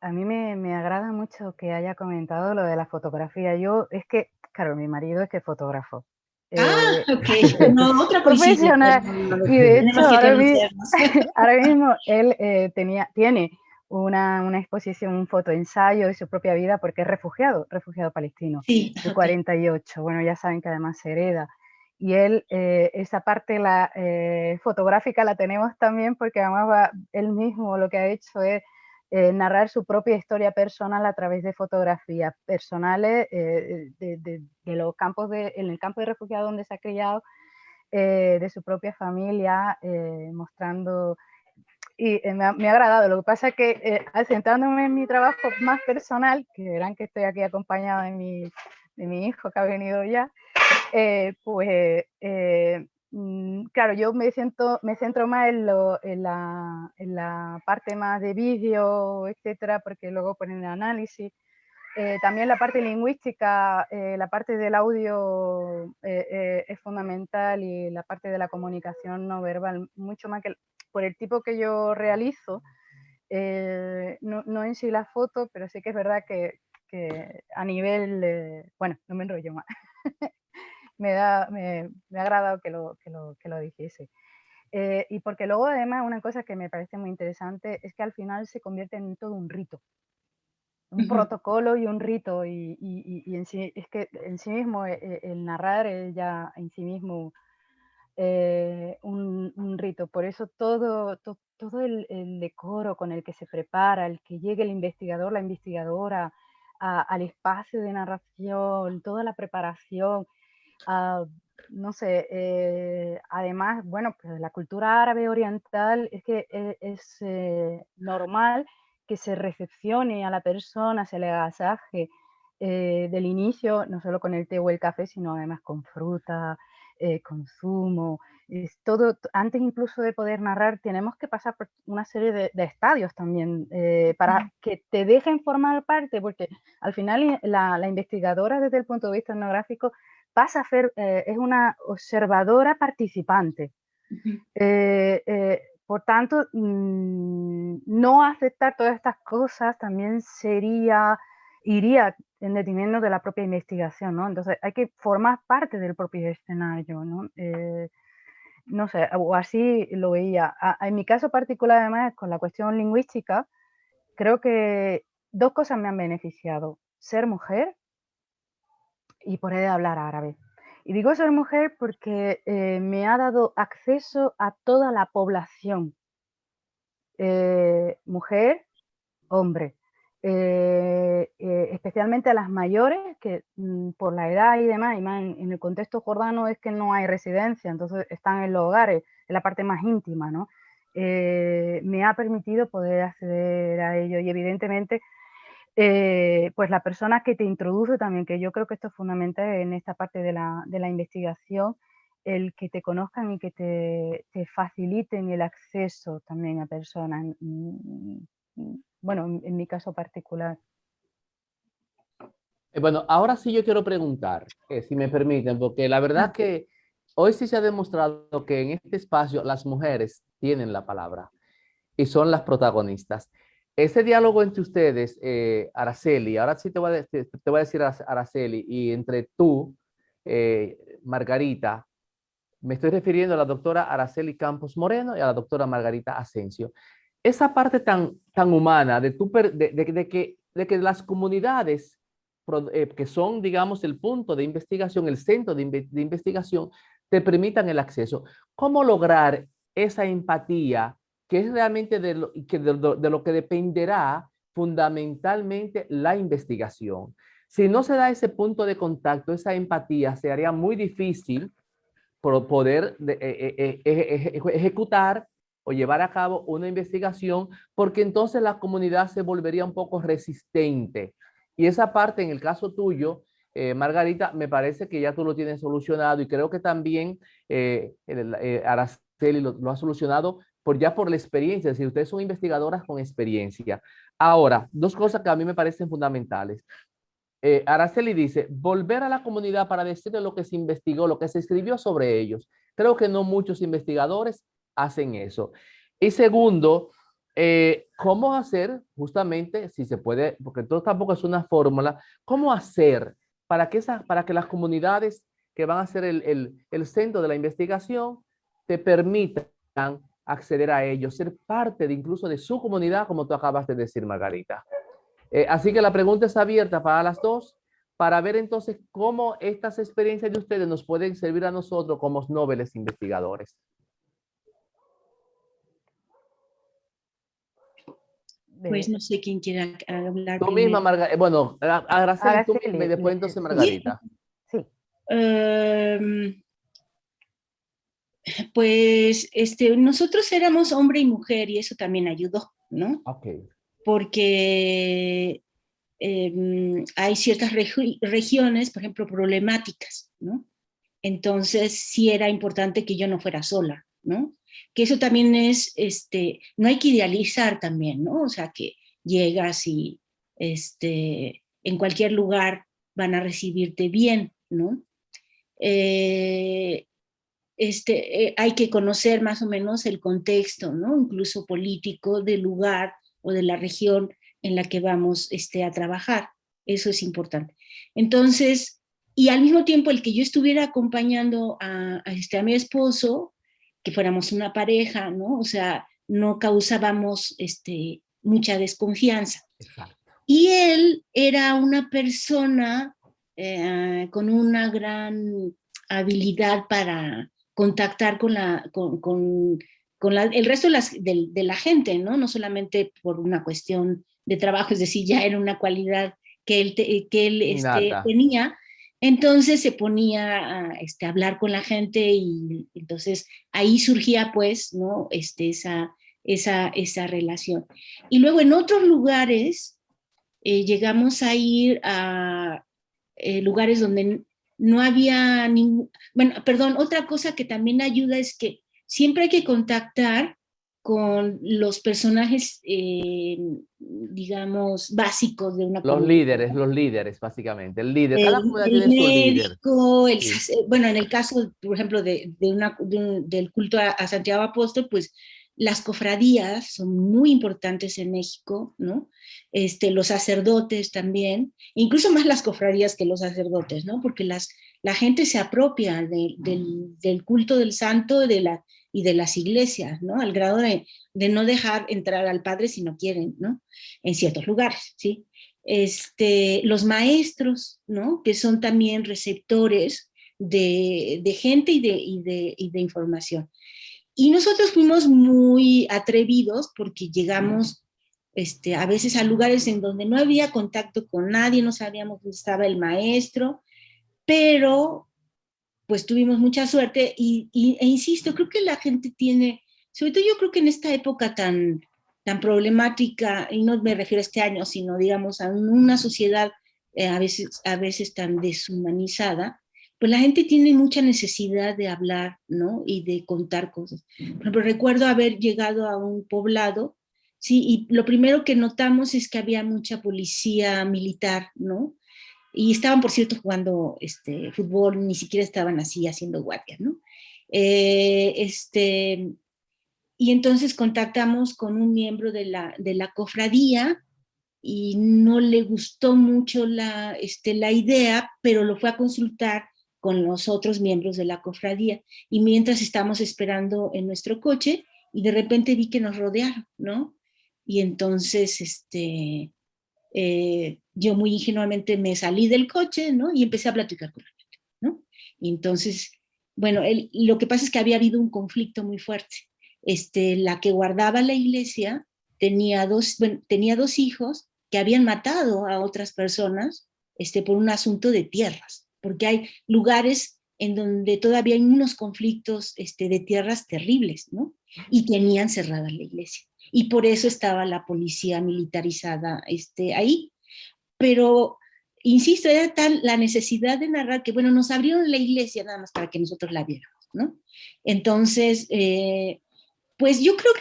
A mí me agrada mucho que haya comentado lo de la fotografía. Es que, claro, mi marido es que es fotógrafo. Ok, no, otra coincidencia. Profesional. Y de hecho, Tenemos que conocernos. ahora mismo él tiene una exposición, un fotoensayo de su propia vida porque es refugiado palestino, Sí, de ok. 48. Bueno, ya saben que además se hereda. Y él, esa parte fotográfica la tenemos también porque además él mismo lo que ha hecho es narrar su propia historia personal a través de fotografías personales de los campos en el campo de refugiados donde se ha criado, de su propia familia, mostrando. Y me ha agradado. Lo que pasa es que centrándome en mi trabajo más personal, que verán que estoy aquí acompañada de mi hijo que ha venido ya, claro, yo me centro más en la parte más de vídeo, etcétera, porque luego ponen el análisis. También la parte lingüística, la parte del audio es fundamental, y la parte de la comunicación no verbal, mucho más que por el tipo que yo realizo, no en sí la foto, pero sí que es verdad que a nivel, bueno, no me enrollo más. me ha agradado que lo dijese. Y porque luego además una cosa que me parece muy interesante es que al final se convierte en todo un rito, un protocolo y un rito, y en sí, es que en sí mismo el narrar es ya en sí mismo un rito. Por eso todo el decoro con el que se prepara, el que llegue el investigador, la investigadora al espacio de narración, toda la preparación, no sé, además, bueno, pues la cultura árabe oriental es que es normal que se recepcione a la persona, se le agasaje del inicio, no solo con el té o el café, sino además con fruta, con zumo. Es todo, antes incluso de poder narrar, tenemos que pasar por una serie de estadios también para que te dejen formar parte, porque al final la investigadora desde el punto de vista etnográfico pasa a ser, es una observadora participante. Por tanto, no aceptar todas estas cosas también iría en detrimento de la propia investigación, ¿no? Entonces hay que formar parte del propio escenario, ¿no? No sé, o así lo veía. En mi caso particular, además, con la cuestión lingüística, creo que dos cosas me han beneficiado: ser mujer y poder hablar árabe. Y digo ser mujer porque me ha dado acceso a toda la población, mujer, hombre, especialmente a las mayores, que por la edad y demás, y más en el contexto jordano, es que no hay residencia, entonces están en los hogares, en la parte más íntima, ¿no? Me ha permitido poder acceder a ello, y evidentemente pues la persona que te introduce también, que yo creo que esto es fundamental en esta parte de la investigación, el que te conozcan y que te faciliten el acceso también a personas, bueno, en mi caso particular. Bueno, ahora sí yo quiero preguntar, si me permiten, porque la verdad que hoy sí se ha demostrado que en este espacio las mujeres tienen la palabra y son las protagonistas. Ese diálogo entre ustedes, Araceli, ahora sí te voy a decir Araceli, y entre tú, Margarita, me estoy refiriendo a la doctora Araceli Campos Moreno y a la doctora Margarita Asensio. Esa parte tan humana de que las comunidades que son, digamos, el punto de investigación, el centro de investigación, te permitan el acceso. ¿Cómo lograr esa empatía que es realmente de lo que dependerá fundamentalmente la investigación? Si no se da ese punto de contacto, esa empatía, se haría muy difícil poder ejecutar o llevar a cabo una investigación, porque entonces la comunidad se volvería un poco resistente. Y esa parte, en el caso tuyo, Margarita, me parece que ya tú lo tienes solucionado, y creo que también Araceli lo ha solucionado por la experiencia, es decir, ustedes son investigadoras con experiencia. Ahora, dos cosas que a mí me parecen fundamentales. Araceli dice, volver a la comunidad para decirle lo que se investigó, lo que se escribió sobre ellos. Creo que no muchos investigadores hacen eso. Y segundo, ¿cómo hacer justamente, si se puede, porque todo tampoco es una fórmula, cómo hacer para que las comunidades que van a ser el centro de la investigación te permitan acceder a ellos, ser parte de incluso de su comunidad, como tú acabas de decir, Margarita? Así que la pregunta está abierta para las dos, para ver entonces cómo estas experiencias de ustedes nos pueden servir a nosotros como nobles investigadores. Pues no sé quién quiera hablar Tú primero. misma, Margarita. Bueno, Araceli, tú misma y después listo. entonces Margarita. Sí. Pues nosotros éramos hombre y mujer y eso también ayudó, ¿no? Ok. Porque hay ciertas regiones, por ejemplo, problemáticas, ¿no? Entonces sí era importante que yo no fuera sola, ¿no? Que eso también es, no hay que idealizar también, ¿no? O sea, que llegas y en cualquier lugar van a recibirte bien, ¿no? Hay que conocer más o menos el contexto, ¿no? Incluso político del lugar o de la región en la que vamos a trabajar. Eso es importante. Entonces, y al mismo tiempo el que yo estuviera acompañando a mi esposo, que fuéramos una pareja, ¿no? O sea, no causábamos mucha desconfianza. Exacto. Y él era una persona con una gran habilidad para contactar con el resto de la gente, ¿no? No solamente por una cuestión de trabajo, es decir, ya era una cualidad que él tenía. Entonces se ponía a hablar con la gente y entonces ahí surgía pues, ¿no? Esa relación. Y luego en otros lugares llegamos a ir a lugares donde no había ningún... Bueno, perdón, otra cosa que también ayuda es que siempre hay que contactar con los personajes, digamos, básicos de una comunidad. Los líderes, básicamente. El líder. Cada comunidad El tiene su líder. médico, Sí. bueno, en el caso, por ejemplo, del culto a Santiago Apóstol, pues las cofradías son muy importantes en México, ¿no? Los sacerdotes también, incluso más las cofradías que los sacerdotes, ¿no? Porque la gente se apropia del culto del santo y de las iglesias, ¿no? Al grado de no dejar entrar al padre si no quieren, ¿no? En ciertos lugares, ¿sí? Los maestros, ¿no? Que son también receptores de gente y de información. Y nosotros fuimos muy atrevidos porque llegamos a veces a lugares en donde no había contacto con nadie, no sabíamos dónde estaba el maestro, pero pues tuvimos mucha suerte e insisto, creo que la gente tiene, sobre todo yo creo que en esta época tan problemática, y no me refiero a este año, sino digamos a una sociedad a veces tan deshumanizada, pues la gente tiene mucha necesidad de hablar, ¿no? Y de contar cosas. Por ejemplo, recuerdo haber llegado a un poblado, sí, y lo primero que notamos es que había mucha policía militar, ¿no? Y estaban, por cierto, jugando fútbol, ni siquiera estaban así haciendo guardia, ¿no? Y entonces contactamos con un miembro de la cofradía y no le gustó mucho la idea, pero lo fue a consultar con los otros miembros de la cofradía. Y mientras estábamos esperando en nuestro coche, y de repente vi que nos rodearon, ¿no? Y entonces, yo muy ingenuamente me salí del coche, ¿no? Y empecé a platicar con la gente, ¿no? Y entonces, bueno, lo que pasa es que había habido un conflicto muy fuerte. La que guardaba la iglesia tenía dos hijos que habían matado a otras personas por un asunto de tierras, porque hay lugares en donde todavía hay unos conflictos de tierras terribles, ¿no? Y tenían cerrada la iglesia. Y por eso estaba la policía militarizada ahí. Pero, insisto, era tal la necesidad de narrar que, bueno, nos abrieron la iglesia nada más para que nosotros la viéramos, ¿no? Entonces, pues yo creo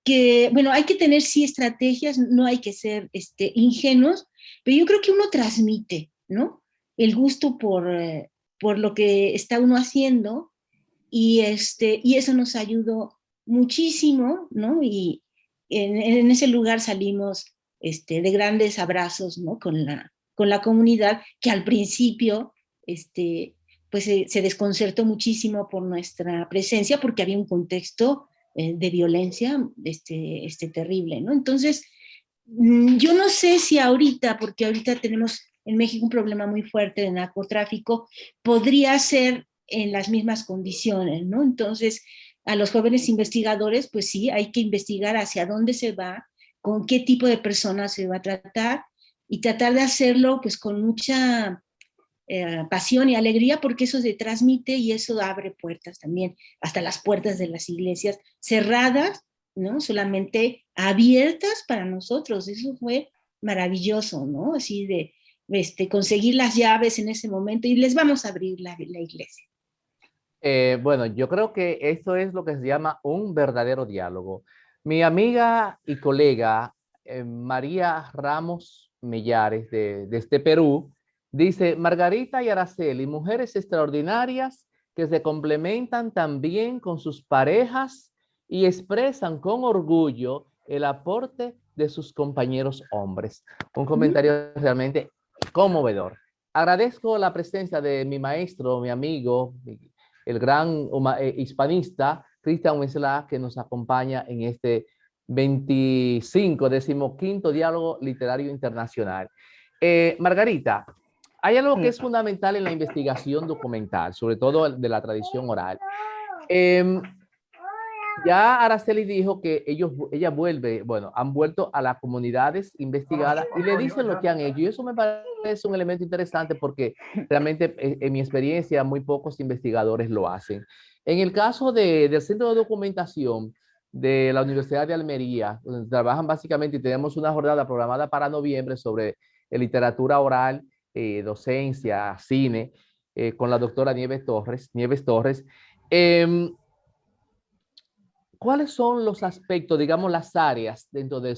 que, bueno, hay que tener sí estrategias, no hay que ser ingenuos, pero yo creo que uno transmite, ¿no? El gusto por lo que está uno haciendo y eso nos ayudó muchísimo, ¿no? Y en ese lugar salimos de grandes abrazos, ¿no? Con la comunidad que al principio pues se desconcertó muchísimo por nuestra presencia porque había un contexto de violencia terrible, ¿no? Entonces, yo no sé si ahorita, porque ahorita tenemos en México un problema muy fuerte de narcotráfico, podría ser en las mismas condiciones, ¿no? Entonces, a los jóvenes investigadores, pues sí, hay que investigar hacia dónde se va, con qué tipo de personas se va a tratar y tratar de hacerlo pues con mucha pasión y alegría porque eso se transmite y eso abre puertas también, hasta las puertas de las iglesias cerradas, ¿no? Solamente abiertas para nosotros. Eso fue maravilloso, ¿no? Así de conseguir las llaves en ese momento y les vamos a abrir la iglesia. Bueno, yo creo que esto es lo que se llama un verdadero diálogo. Mi amiga y colega María Ramos Mellares desde Perú dice, Margarita y Araceli, mujeres extraordinarias que se complementan también con sus parejas y expresan con orgullo el aporte de sus compañeros hombres. Un comentario realmente conmovedor. Agradezco la presencia de mi maestro, mi amigo, el gran hispanista Cristian Wenceslao, que nos acompaña en este 25º Diálogo Literario Internacional. Margarita, hay algo que es fundamental en la investigación documental, sobre todo de la tradición oral. Ya Araceli dijo que ella vuelve, bueno, han vuelto a las comunidades investigadas y le dicen lo que han hecho. Y eso me parece un elemento interesante porque realmente en mi experiencia muy pocos investigadores lo hacen. En el caso del Centro de Documentación de la Universidad de Almería, donde trabajan básicamente y tenemos una jornada programada para noviembre sobre literatura oral, docencia, cine, con la doctora Nieves Torres. ¿Cuáles son los aspectos, digamos, las áreas dentro de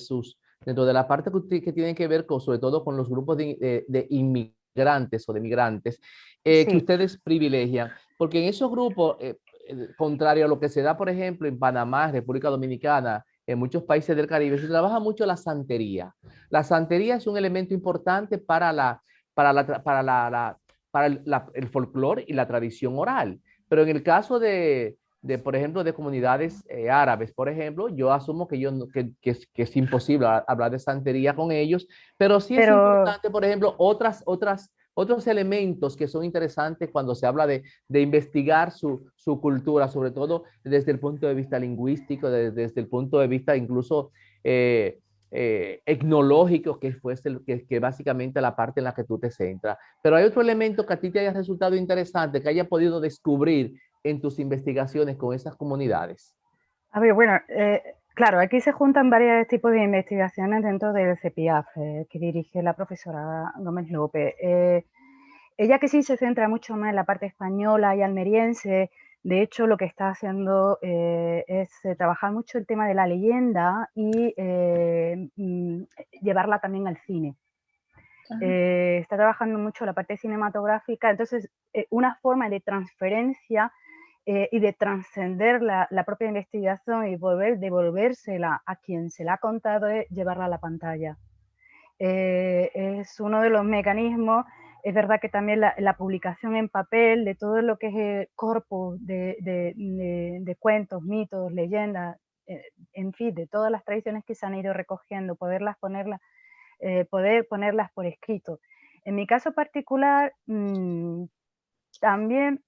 la parte que tienen que ver con, sobre todo con los grupos de inmigrantes o de migrantes que ustedes privilegian? Porque en esos grupos, contrario a lo que se da, por ejemplo, en Panamá, República Dominicana, en muchos países del Caribe, se trabaja mucho la santería. La santería es un elemento importante para el folclore y la tradición oral. Pero en el caso por ejemplo, de comunidades árabes, por ejemplo, yo asumo que es imposible hablar de santería con ellos, pero sí es importante, por ejemplo, otros elementos que son interesantes cuando se habla de investigar su cultura, sobre todo desde el punto de vista lingüístico, desde el punto de vista incluso etnológico, que básicamente la parte en la que tú te centras. Pero hay otro elemento que a ti te haya resultado interesante, que haya podido descubrir en tus investigaciones con esas comunidades. A ver, bueno, claro, aquí se juntan varios tipos de investigaciones dentro del CEPIAF que dirige la profesora Gómez López. Ella que sí se centra mucho más en la parte española y almeriense. De hecho, lo que está haciendo es trabajar mucho el tema de la leyenda y llevarla también al cine. Está trabajando mucho la parte cinematográfica, entonces una forma de transferencia y de trascender la propia investigación y devolvérsela a quien se la ha contado es llevarla a la pantalla. Es uno de los mecanismos. Es verdad que también la publicación en papel de todo lo que es el corpus de cuentos, mitos, leyendas, en fin, de todas las tradiciones que se han ido recogiendo, poder ponerlas por escrito. En mi caso particular, también,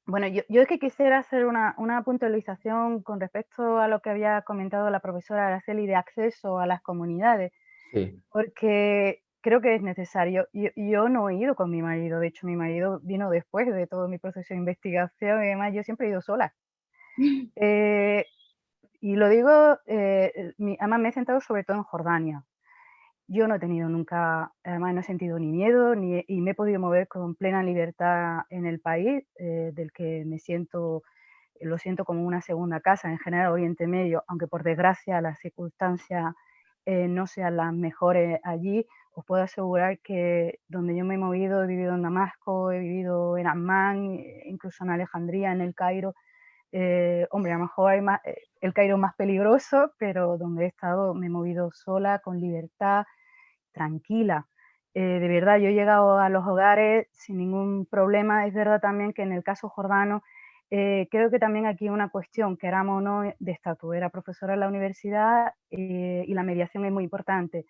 bueno, yo es que quisiera hacer una puntualización con respecto a lo que había comentado la profesora Araceli de acceso a las comunidades, sí, porque creo que es necesario. Yo no he ido con mi marido, de hecho mi marido vino después de todo mi proceso de investigación y además yo siempre he ido sola. Y lo digo, además me he centrado sobre todo en Jordania. Yo no he tenido nunca, además no he sentido ni miedo y me he podido mover con plena libertad en el país, del que lo siento como una segunda casa, en general Oriente Medio, aunque por desgracia las circunstancias no sean las mejores allí, os puedo asegurar que donde yo me he movido, he vivido en Damasco, he vivido en Amman, incluso en Alejandría, en el Cairo. Hombre, a lo mejor hay más, el Cairo más peligroso, pero donde he estado me he movido sola, con libertad, tranquila. De verdad, yo he llegado a los hogares sin ningún problema. Es verdad también que en el caso jordano, creo que también aquí una cuestión, queramos o no, de estatus. Era profesora en la universidad y la mediación es muy importante.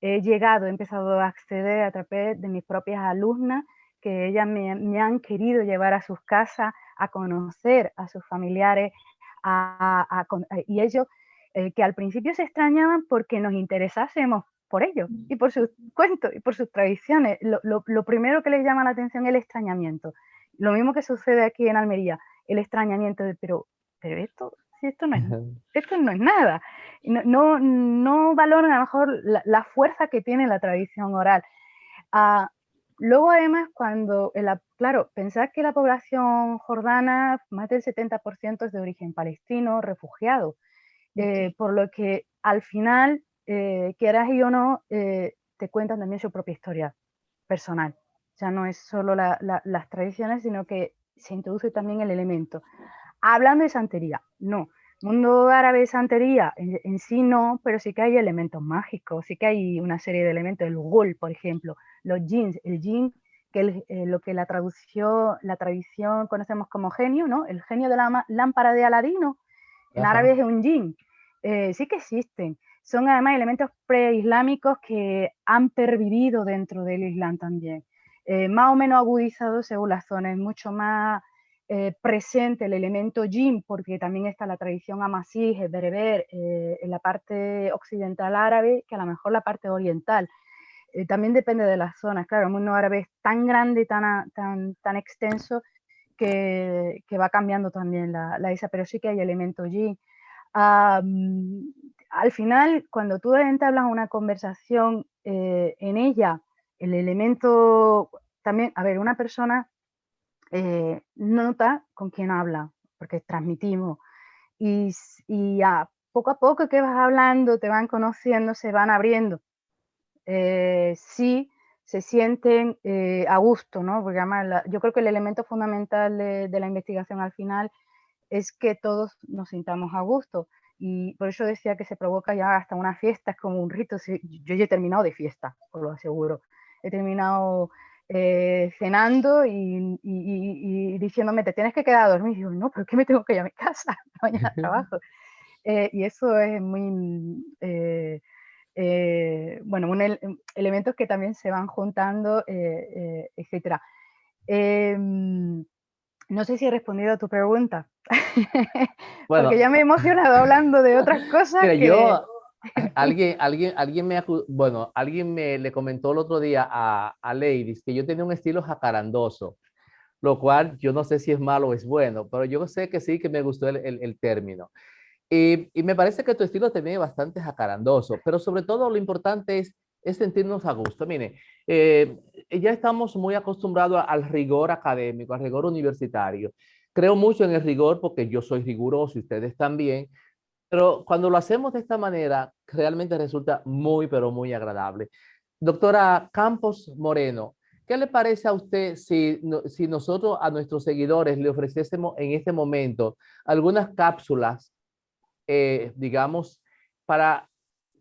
He empezado a acceder a través de mis propias alumnas, que ellas me han querido llevar a sus casas, a conocer a sus familiares, y ellos que al principio se extrañaban porque nos interesásemos por ellos y por sus cuentos y por sus tradiciones. Lo primero que les llama la atención es el extrañamiento. Lo mismo que sucede aquí en Almería, el extrañamiento de, pero esto, si esto no es nada. No valoran a lo mejor la fuerza que tiene la tradición oral. Luego, además, claro, pensad que la población jordana, más del 70% es de origen palestino, refugiado, por lo que al final, quieras y o no, te cuentan también su propia historia personal. Ya no es solo las tradiciones, sino que se introduce también el elemento. Hablando de santería, no. Mundo árabe de santería en sí no, pero sí que hay elementos mágicos, sí que hay una serie de elementos, el ghul, por ejemplo, los jinns, el jinn, que es lo que la tradición conocemos como genio, ¿no? El genio de la lámpara de Aladino, en árabe es un jinn. Sí que existen. Son además elementos preislámicos que han pervivido dentro del Islam también. Más o menos agudizados según las zonas, es mucho más presente el elemento jinn, porque también está la tradición amasí, bereber, en la parte occidental árabe, que a lo mejor la parte oriental. También depende de las zonas. Claro, el mundo árabe es tan grande y tan extenso que va cambiando también la isa, pero sí que hay elemento jinn. Al final, cuando tú entablas una conversación, en ella, el elemento también, a ver, una persona nota con quién habla, porque transmitimos, y poco a poco que vas hablando, te van conociendo, se van abriendo. Sí se sienten a gusto, ¿no? Porque además yo creo que el elemento fundamental de la investigación al final es que todos nos sintamos a gusto. Y por eso decía que se provoca ya hasta una fiesta, es como un rito. Yo ya he terminado de fiesta, os lo aseguro. He terminado cenando y diciéndome, te tienes que quedar a dormir. Y yo, no, pero ¿qué me tengo que ir a mi casa? Mañana trabajo. Y eso es muy... bueno, elementos que también se van juntando, etc. No sé si he respondido a tu pregunta, Bueno, porque ya me he emocionado hablando de otras cosas mira, que... alguien me le comentó el otro día a Ladies que yo tenía un estilo jacarandoso, lo cual yo no sé si es malo o es bueno, pero yo sé que sí, que me gustó el término. Y me parece que tu estilo también es bastante jacarandoso, pero sobre todo lo importante es sentirnos a gusto. Mire, ya estamos muy acostumbrados al rigor académico, al rigor universitario. Creo mucho en el rigor porque yo soy riguroso y ustedes también, pero cuando lo hacemos de esta manera, realmente resulta muy, pero muy agradable. Doctora Campos Moreno, ¿qué le parece a usted si nosotros a nuestros seguidores le ofreciésemos en este momento algunas cápsulas, digamos, para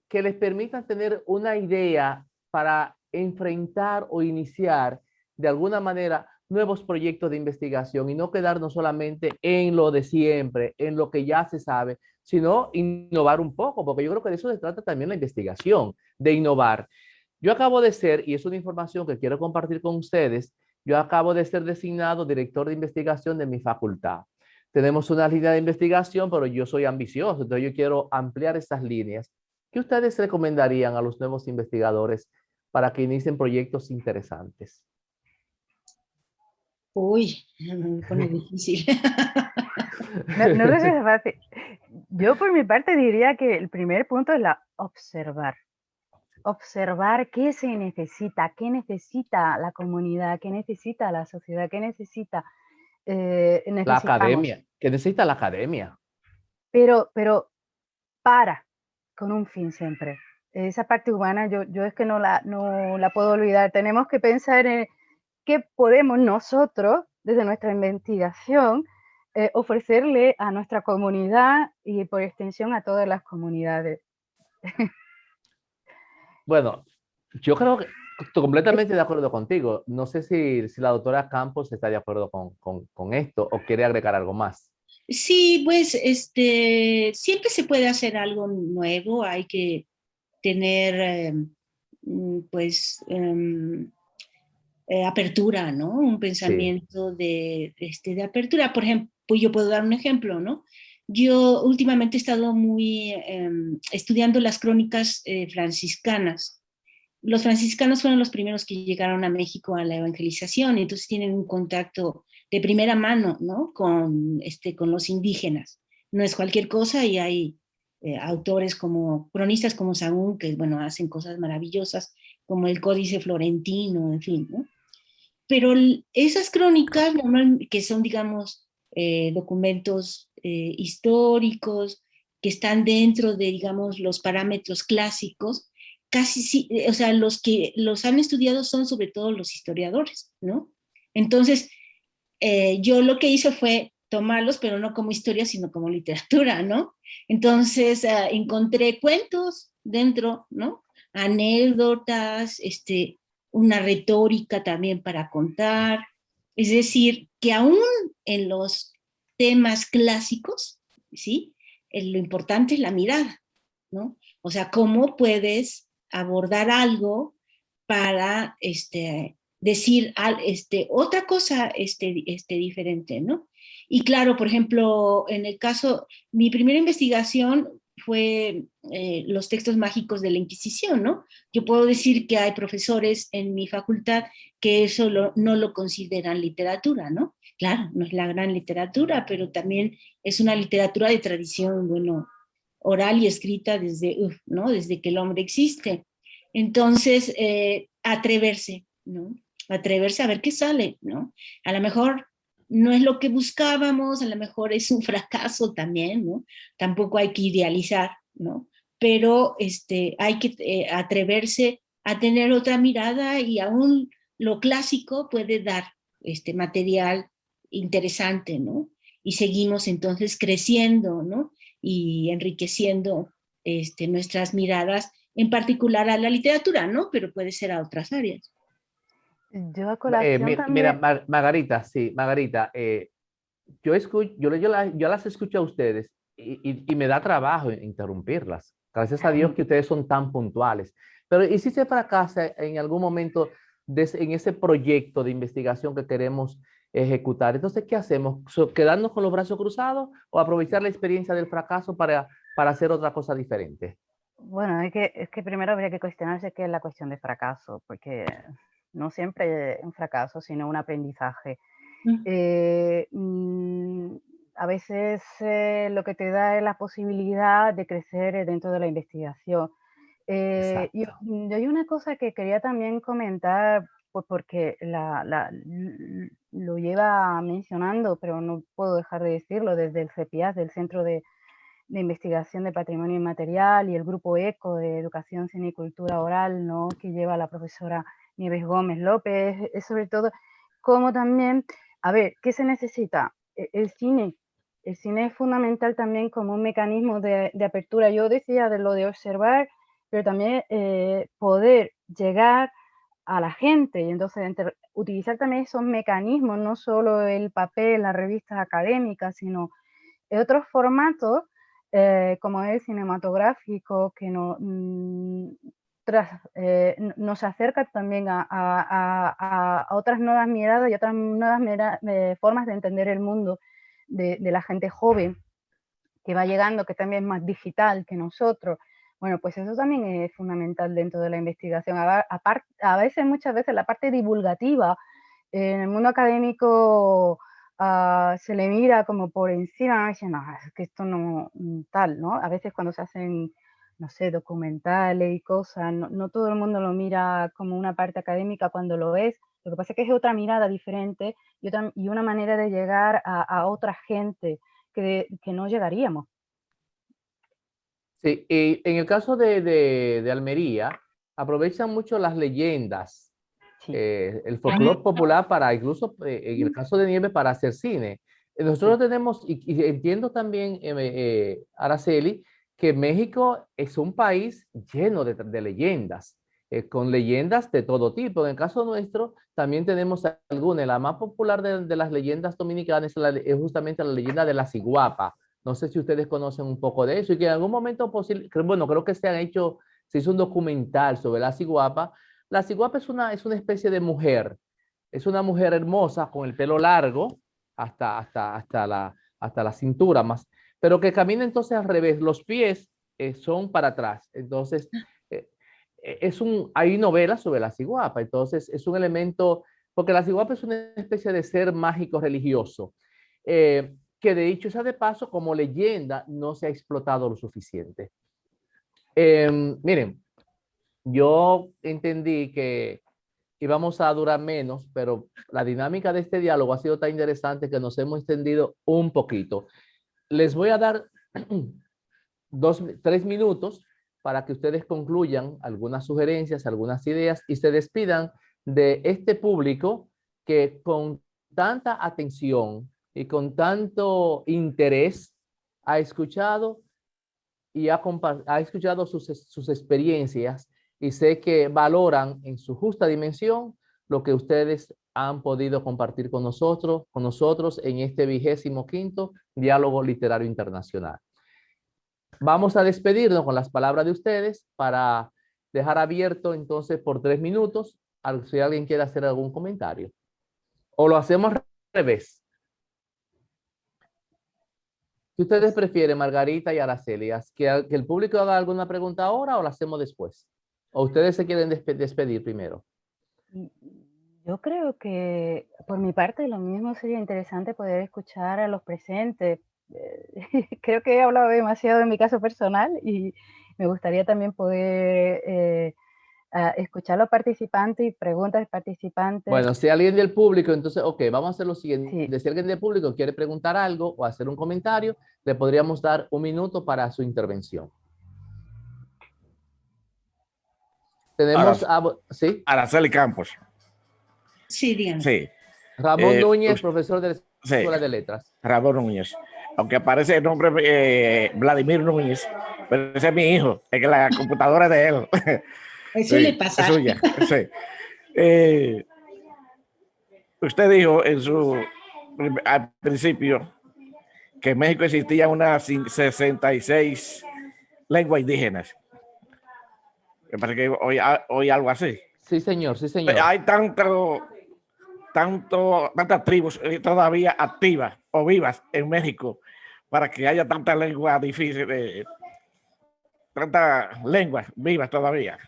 que les permitan tener una idea para enfrentar o iniciar de alguna manera nuevos proyectos de investigación y no quedarnos solamente en lo de siempre, en lo que ya se sabe, sino innovar un poco, porque yo creo que de eso se trata también la investigación, de innovar. Yo acabo de ser, y es una información que quiero compartir con ustedes, yo acabo de ser designado director de investigación de mi facultad. Tenemos una línea de investigación, pero yo soy ambicioso, entonces yo quiero ampliar esas líneas. ¿Qué ustedes recomendarían a los nuevos investigadores para que inicien proyectos interesantes? Uy, me pone difícil. No resulta fácil. Yo por mi parte diría que el primer punto es observar. Observar qué se necesita, qué necesita la comunidad, qué necesita la sociedad, qué necesita, La necesitamos. academia. ¿Qué necesita la academia? Pero con un fin siempre. esa parte humana yo es que no la puedo olvidar. Tenemos que pensar en qué podemos nosotros, desde nuestra investigación, ofrecerle a nuestra comunidad y por extensión a todas las comunidades. Bueno, yo creo que estoy completamente de acuerdo contigo. No sé si la doctora Campos está de acuerdo con esto o quiere agregar algo más. Sí, pues siempre se puede hacer algo nuevo, hay que tener pues apertura, ¿no? Un Sí, pensamiento de apertura. Por ejemplo, pues yo puedo dar un ejemplo, ¿no? Yo últimamente he estado muy estudiando las crónicas franciscanas. Los franciscanos fueron los primeros que llegaron a México a la evangelización y entonces tienen un contacto de primera mano, ¿no? Con los indígenas. No es cualquier cosa y hay autores como, cronistas como Sahagún, que, bueno, hacen cosas maravillosas, como el Códice Florentino, en fin, ¿no? Pero esas crónicas, que son, digamos, documentos históricos, que están dentro de, digamos, los parámetros clásicos, casi sí, o sea, los que los han estudiado son sobre todo los historiadores, ¿no? Entonces, yo lo que hice fue tomarlos, pero no como historia, sino como literatura, ¿no? Entonces, encontré cuentos dentro, ¿no? Anécdotas, una retórica también para contar. Es decir, que aún en los temas clásicos, ¿sí? Lo importante es la mirada, ¿no? O sea, cómo puedes abordar algo para decir otra cosa diferente, ¿no? Y claro, por ejemplo, en el caso, mi primera investigación fue los textos mágicos de la Inquisición, ¿no? Yo puedo decir que hay profesores en mi facultad que eso no lo consideran literatura, ¿no? Claro, no es la gran literatura, pero también es una literatura de tradición, bueno, oral y escrita ¿no? Desde que el hombre existe. Entonces, atreverse, ¿no? Atreverse a ver qué sale, ¿no? A lo mejor no es lo que buscábamos, a lo mejor es un fracaso también, ¿no? Tampoco hay que idealizar, ¿no? Pero hay que atreverse a tener otra mirada y aún lo clásico puede dar material interesante, ¿no? Y seguimos entonces creciendo, ¿no? Y enriqueciendo nuestras miradas, en particular a la literatura, ¿no? Pero puede ser a otras áreas. Yo a colación Mira, también, Margarita, sí, Margarita, yo las escucho a ustedes y me da trabajo interrumpirlas. Gracias a Dios que ustedes son tan puntuales. Pero ¿y si se fracasa en algún momento en ese proyecto de investigación que queremos ejecutar? Entonces, ¿qué hacemos? ¿Quedarnos con los brazos cruzados o aprovechar la experiencia del fracaso para hacer otra cosa diferente? bueno, es que primero habría que cuestionarse qué es la cuestión de fracaso, porque no siempre es un fracaso, sino un aprendizaje. A veces lo que te da es la posibilidad de crecer dentro de la investigación. Exacto. Yo hay una cosa que quería también comentar, pues porque lo lleva mencionando, pero no puedo dejar de decirlo, desde el CEPIAS, del Centro de Investigación de Patrimonio Inmaterial, y el Grupo ECO de Educación, Cine y Cultura Oral, ¿no? Que lleva la profesora Nieves Gómez López, es sobre todo cómo también, a ver, ¿qué se necesita? El cine. El cine es fundamental también como un mecanismo de apertura. Yo decía de lo de observar, pero también poder llegar a la gente y entonces utilizar también esos mecanismos, no solo el papel, las revistas académicas, sino otros formatos como el cinematográfico que nos acerca también a otras nuevas miradas y otras nuevas formas de entender el mundo de la gente joven que va llegando, que también es más digital que nosotros. Bueno, pues eso también es fundamental dentro de la investigación. Muchas veces la parte divulgativa en el mundo académico se le mira como por encima, y dice, no, es que esto no tal, ¿no? A veces cuando se hacen, no sé, documentales y cosas, no todo el mundo lo mira como una parte académica cuando lo es. Lo que pasa es que es otra mirada diferente y una manera de llegar a otra gente que no llegaríamos. Sí, y en el caso de Almería, aprovechan mucho las leyendas, Sí. el folclore popular para incluso, en el caso de Nieve, para hacer cine. Nosotros tenemos, y entiendo también, Araceli, que México es un país lleno de leyendas, con leyendas de todo tipo. En el caso nuestro, también tenemos algunas. La más popular de las leyendas dominicanas es justamente la leyenda de la ciguapa. No sé si ustedes conocen un poco de eso y que en algún momento posible, bueno, creo que se hizo un documental sobre la ciguapa. La ciguapa es una especie de mujer, es una mujer hermosa con el pelo largo hasta la cintura más, pero que camina entonces al revés, los pies son para atrás. Entonces, eh, hay novelas sobre la ciguapa, entonces es un elemento, porque la ciguapa es una especie de ser mágico religioso. Que de hecho, esa de paso, como leyenda, no se ha explotado lo suficiente. Miren, yo entendí que íbamos a durar menos, pero la dinámica de este diálogo ha sido tan interesante que nos hemos extendido un poquito. Les voy a dar 3 minutos para que ustedes concluyan algunas sugerencias, algunas ideas y se despidan de este público que con tanta atención y con tanto interés ha escuchado y ha escuchado sus experiencias y sé que valoran en su justa dimensión lo que ustedes han podido compartir con nosotros en este 25º Diálogo Literario Internacional. Vamos a despedirnos con las palabras de ustedes para dejar abierto entonces por 3 minutos si alguien quiere hacer algún comentario. O lo hacemos al revés. ¿Qué ustedes prefieren, Margarita y Araceli? ¿Que el público haga alguna pregunta ahora o la hacemos después? ¿O ustedes se quieren despedir primero? Yo creo que por mi parte lo mismo sería interesante poder escuchar a los presentes. Creo que he hablado demasiado en mi caso personal y me gustaría también poder escuchar a los participantes y preguntas de participantes. Bueno, si alguien del público, entonces, ok, vamos a hacer lo siguiente. Sí. Si alguien del público quiere preguntar algo o hacer un comentario, le podríamos dar 1 minuto para su intervención. Tenemos, ¿sí? Araceli Campos. Sí, dígame. Sí. Ramón Núñez, profesor de la Sí, Escuela de Letras. Ramón Núñez. Aunque aparece el nombre Vladimir Núñez, pero ese es mi hijo, es que la computadora es de él. Eso Sí, le pasa. es suya. Sí. Usted dijo al principio que en México existían unas 66 lenguas indígenas. Me parece que hoy algo así. Sí, señor, sí, señor. Hay tantas tribus todavía activas o vivas en México para que haya tantas lenguas difíciles, tantas lenguas vivas todavía.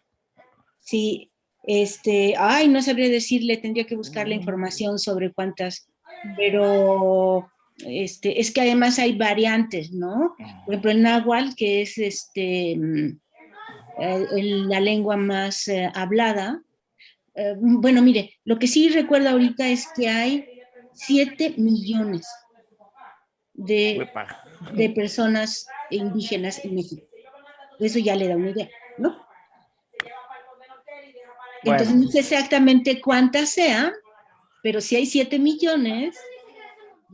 Sí, no sabría decirle, tendría que buscar la información sobre cuántas, pero es que además hay variantes, ¿no? Por ejemplo, el náhuatl, que es la lengua más hablada. Bueno, mire, lo que sí recuerdo ahorita es que hay 7 millones de personas indígenas en México. Eso ya le da una idea, ¿no? Entonces no sé exactamente cuántas sean, pero si hay 7 millones,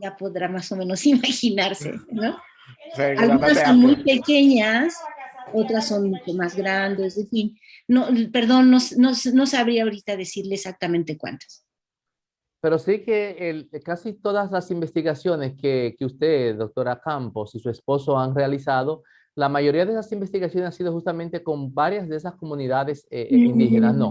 ya podrá más o menos imaginarse, ¿no? Sí, algunas son muy pequeñas, otras son mucho más grandes, en fin. No, perdón, no sabría ahorita decirle exactamente cuántas. Pero sí que casi todas las investigaciones que usted, doctora Campos, y su esposo han realizado, la mayoría de esas investigaciones han sido justamente con varias de esas comunidades indígenas, ¿no?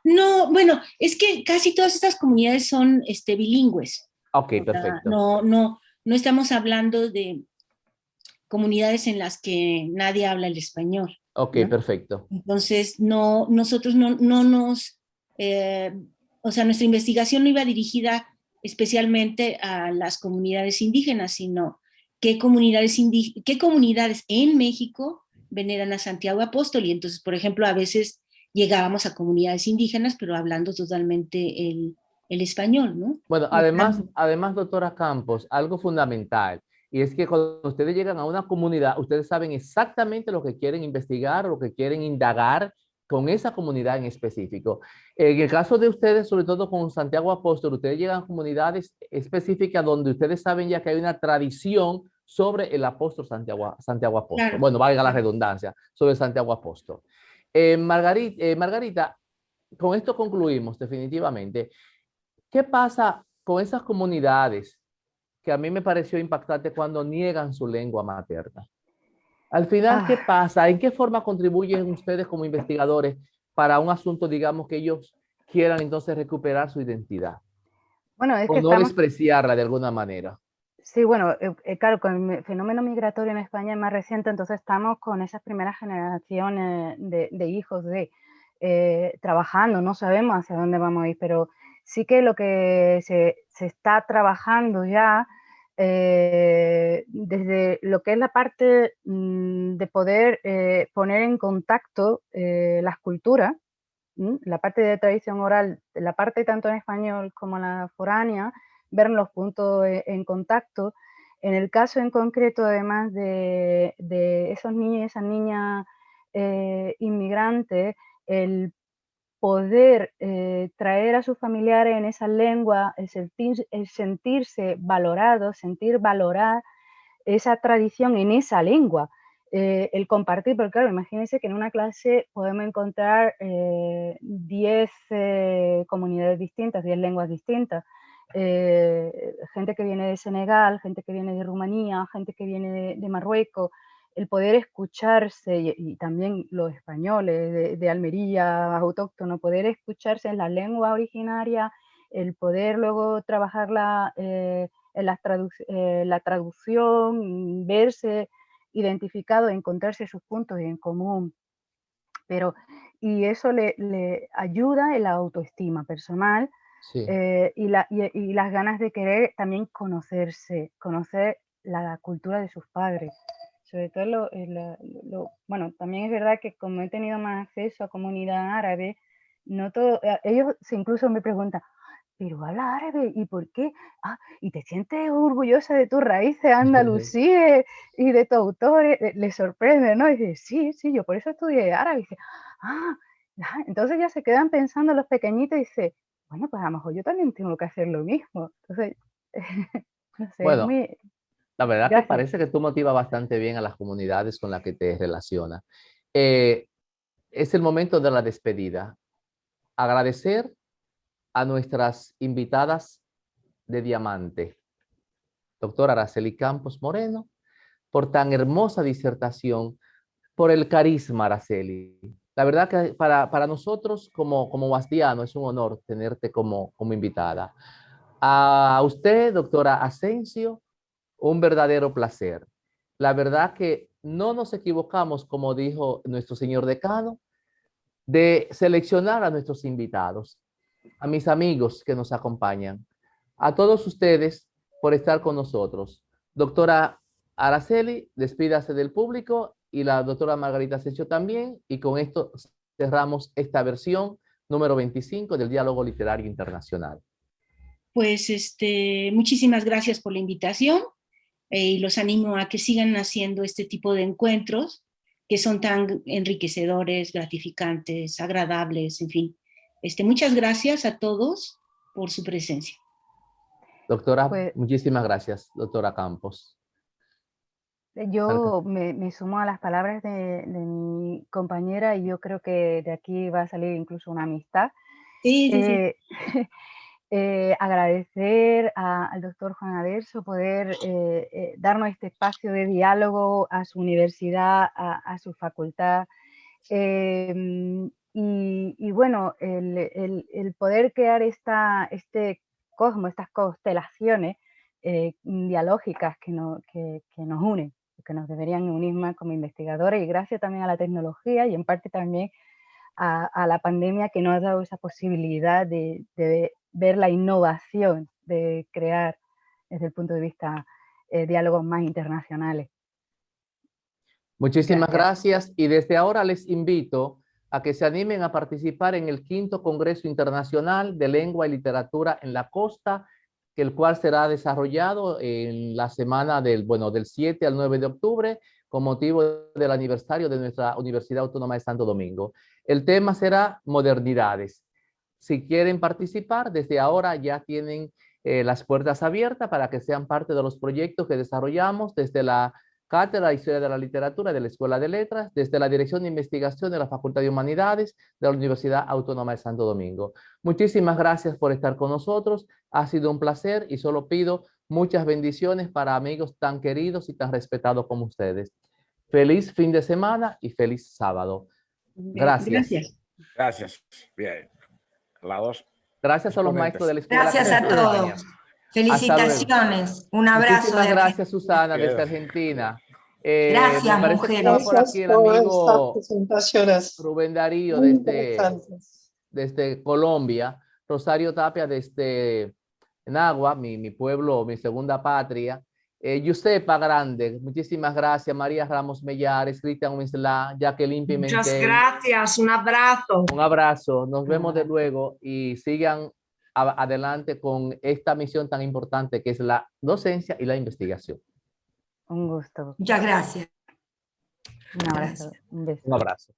No, bueno, es que casi todas estas comunidades son bilingües. Ok, perfecto. No estamos hablando de comunidades en las que nadie habla el español. Ok, ¿no? Perfecto. Entonces, nosotros no nos... o sea, nuestra investigación no iba dirigida especialmente a las comunidades indígenas, sino qué comunidades en México veneran a Santiago Apóstol. Y entonces, por ejemplo, a veces llegábamos a comunidades indígenas, pero hablando totalmente el español, ¿no? Bueno, además, doctora Campos, algo fundamental. Y es que cuando ustedes llegan a una comunidad, ustedes saben exactamente lo que quieren investigar, lo que quieren indagar con esa comunidad en específico. En el caso de ustedes, sobre todo con Santiago Apóstol, ustedes llegan a comunidades específicas donde ustedes saben ya que hay una tradición sobre el apóstol Santiago Apóstol. Claro. Bueno, valga la redundancia, sobre Santiago Apóstol. Margarita, con esto concluimos definitivamente. ¿Qué pasa con esas comunidades que a mí me pareció impactante cuando niegan su lengua materna? Al final, ¿qué pasa? ¿En qué forma contribuyen ustedes como investigadores para un asunto, digamos, que ellos quieran entonces recuperar su identidad? Bueno, es O que no estamos, despreciarla de alguna manera. sí, bueno, claro, con el fenómeno migratorio en España es más reciente, entonces estamos con esas primeras generaciones de hijos trabajando, no sabemos hacia dónde vamos a ir, pero sí que lo que se está trabajando ya desde lo que es la parte de poder poner en contacto las culturas, la parte de tradición oral, la parte tanto en español como la foránea, ver los puntos en contacto. En el caso en concreto, además de esos niños y esas niñas inmigrantes, el poder traer a sus familiares en esa lengua, el sentirse valorado, sentir valorar esa tradición en esa lengua, el compartir, porque claro, imagínense que en una clase podemos encontrar 10 comunidades distintas, 10 lenguas distintas, gente que viene de Senegal, gente que viene de Rumanía, gente que viene de Marruecos, el poder escucharse, y también los españoles de Almería, autóctonos, poder escucharse en la lengua originaria, el poder luego trabajarla en la traducción, verse identificado, encontrarse sus puntos en común. Y eso le ayuda en la autoestima personal Sí. y las ganas de querer también conocerse, conocer la cultura de sus padres. Sobre todo, bueno, también es verdad que como he tenido más acceso a comunidad árabe, no todo, ellos incluso me preguntan, pero habla árabe, ¿y por qué? ¿Y te sientes orgullosa de tus raíces andalusíes y de tus autores? Les sorprende, ¿no? Y dice, sí, sí, yo por eso estudié árabe. Y dice, ah, entonces ya se quedan pensando los pequeñitos y dice, bueno, pues a lo mejor yo también tengo que hacer lo mismo. Entonces, no sé, es Bueno, muy... la verdad que Gracias. parece que tú motivas bastante bien a las comunidades con las que te relacionas. Es el momento de la despedida. Agradecer a nuestras invitadas de diamante, doctora Araceli Campos Moreno, por tan hermosa disertación, por el carisma, Araceli. La verdad que para nosotros como Bastiano es un honor tenerte como invitada. A usted, doctora Asensio, un verdadero placer. La verdad que no nos equivocamos, como dijo nuestro señor decano, de seleccionar a nuestros invitados, a mis amigos que nos acompañan, a todos ustedes por estar con nosotros. Doctora Araceli, despídase del público y la doctora Margarita Asensio también, y con esto cerramos esta versión número 25 del Diálogo Literario Internacional. Pues muchísimas gracias por la invitación y los animo a que sigan haciendo este tipo de encuentros que son tan enriquecedores, gratificantes, agradables, en fin. Muchas gracias a todos por su presencia. Doctora, Pues muchísimas gracias, doctora Campos. yo me sumo a las palabras de mi compañera y yo creo que de aquí va a salir incluso una amistad. Sí, sí, sí. Agradecer al doctor Juan Aderso poder darnos este espacio de diálogo a su universidad, a su facultad. Y bueno, el poder crear este cosmos, estas constelaciones dialógicas que nos unen, que nos deberían unir más como investigadores, y gracias también a la tecnología y en parte también a la pandemia que nos ha dado esa posibilidad de ver la innovación, de crear desde el punto de vista diálogos más internacionales. Muchísimas Gracias. gracias y desde ahora les invito a que se animen a participar en el 5º Congreso Internacional de Lengua y Literatura en la Costa el cual será desarrollado en la semana del 7 al 9 de octubre, con motivo del aniversario de nuestra Universidad Autónoma de Santo Domingo. El tema será modernidades. Si quieren participar, desde ahora ya tienen las puertas abiertas para que sean parte de los proyectos que desarrollamos desde la Cátedra de Historia de la Literatura de la Escuela de Letras, desde la Dirección de Investigación de la Facultad de Humanidades de la Universidad Autónoma de Santo Domingo. Muchísimas gracias por estar con nosotros. Ha sido un placer y solo pido muchas bendiciones para amigos tan queridos y tan respetados como ustedes. Feliz fin de semana y feliz sábado. Gracias. Gracias. Gracias. Bien. La dos. Gracias a los maestros de la escuela. Gracias que a nos acompañan. todos. Felicitaciones. Un abrazo. Muchísimas de gracias, Susana, Bien. desde Argentina. Gracias, me parece que mujeres. estaba por aquí el Gracias por amigo estas presentaciones Rubén Darío muy interesantes. desde Colombia, Rosario Tapia desde Nagua, mi pueblo, mi segunda patria. Yusepa Grande, muchísimas gracias. María Ramos Mellares, Cristian Winsla, Jacqueline Pimentel. Muchas gracias, un abrazo. Un abrazo, nos vemos de luego y sigan adelante con esta misión tan importante que es la docencia y la investigación. Un gusto. Muchas gracias. Un abrazo. Un beso. Un abrazo.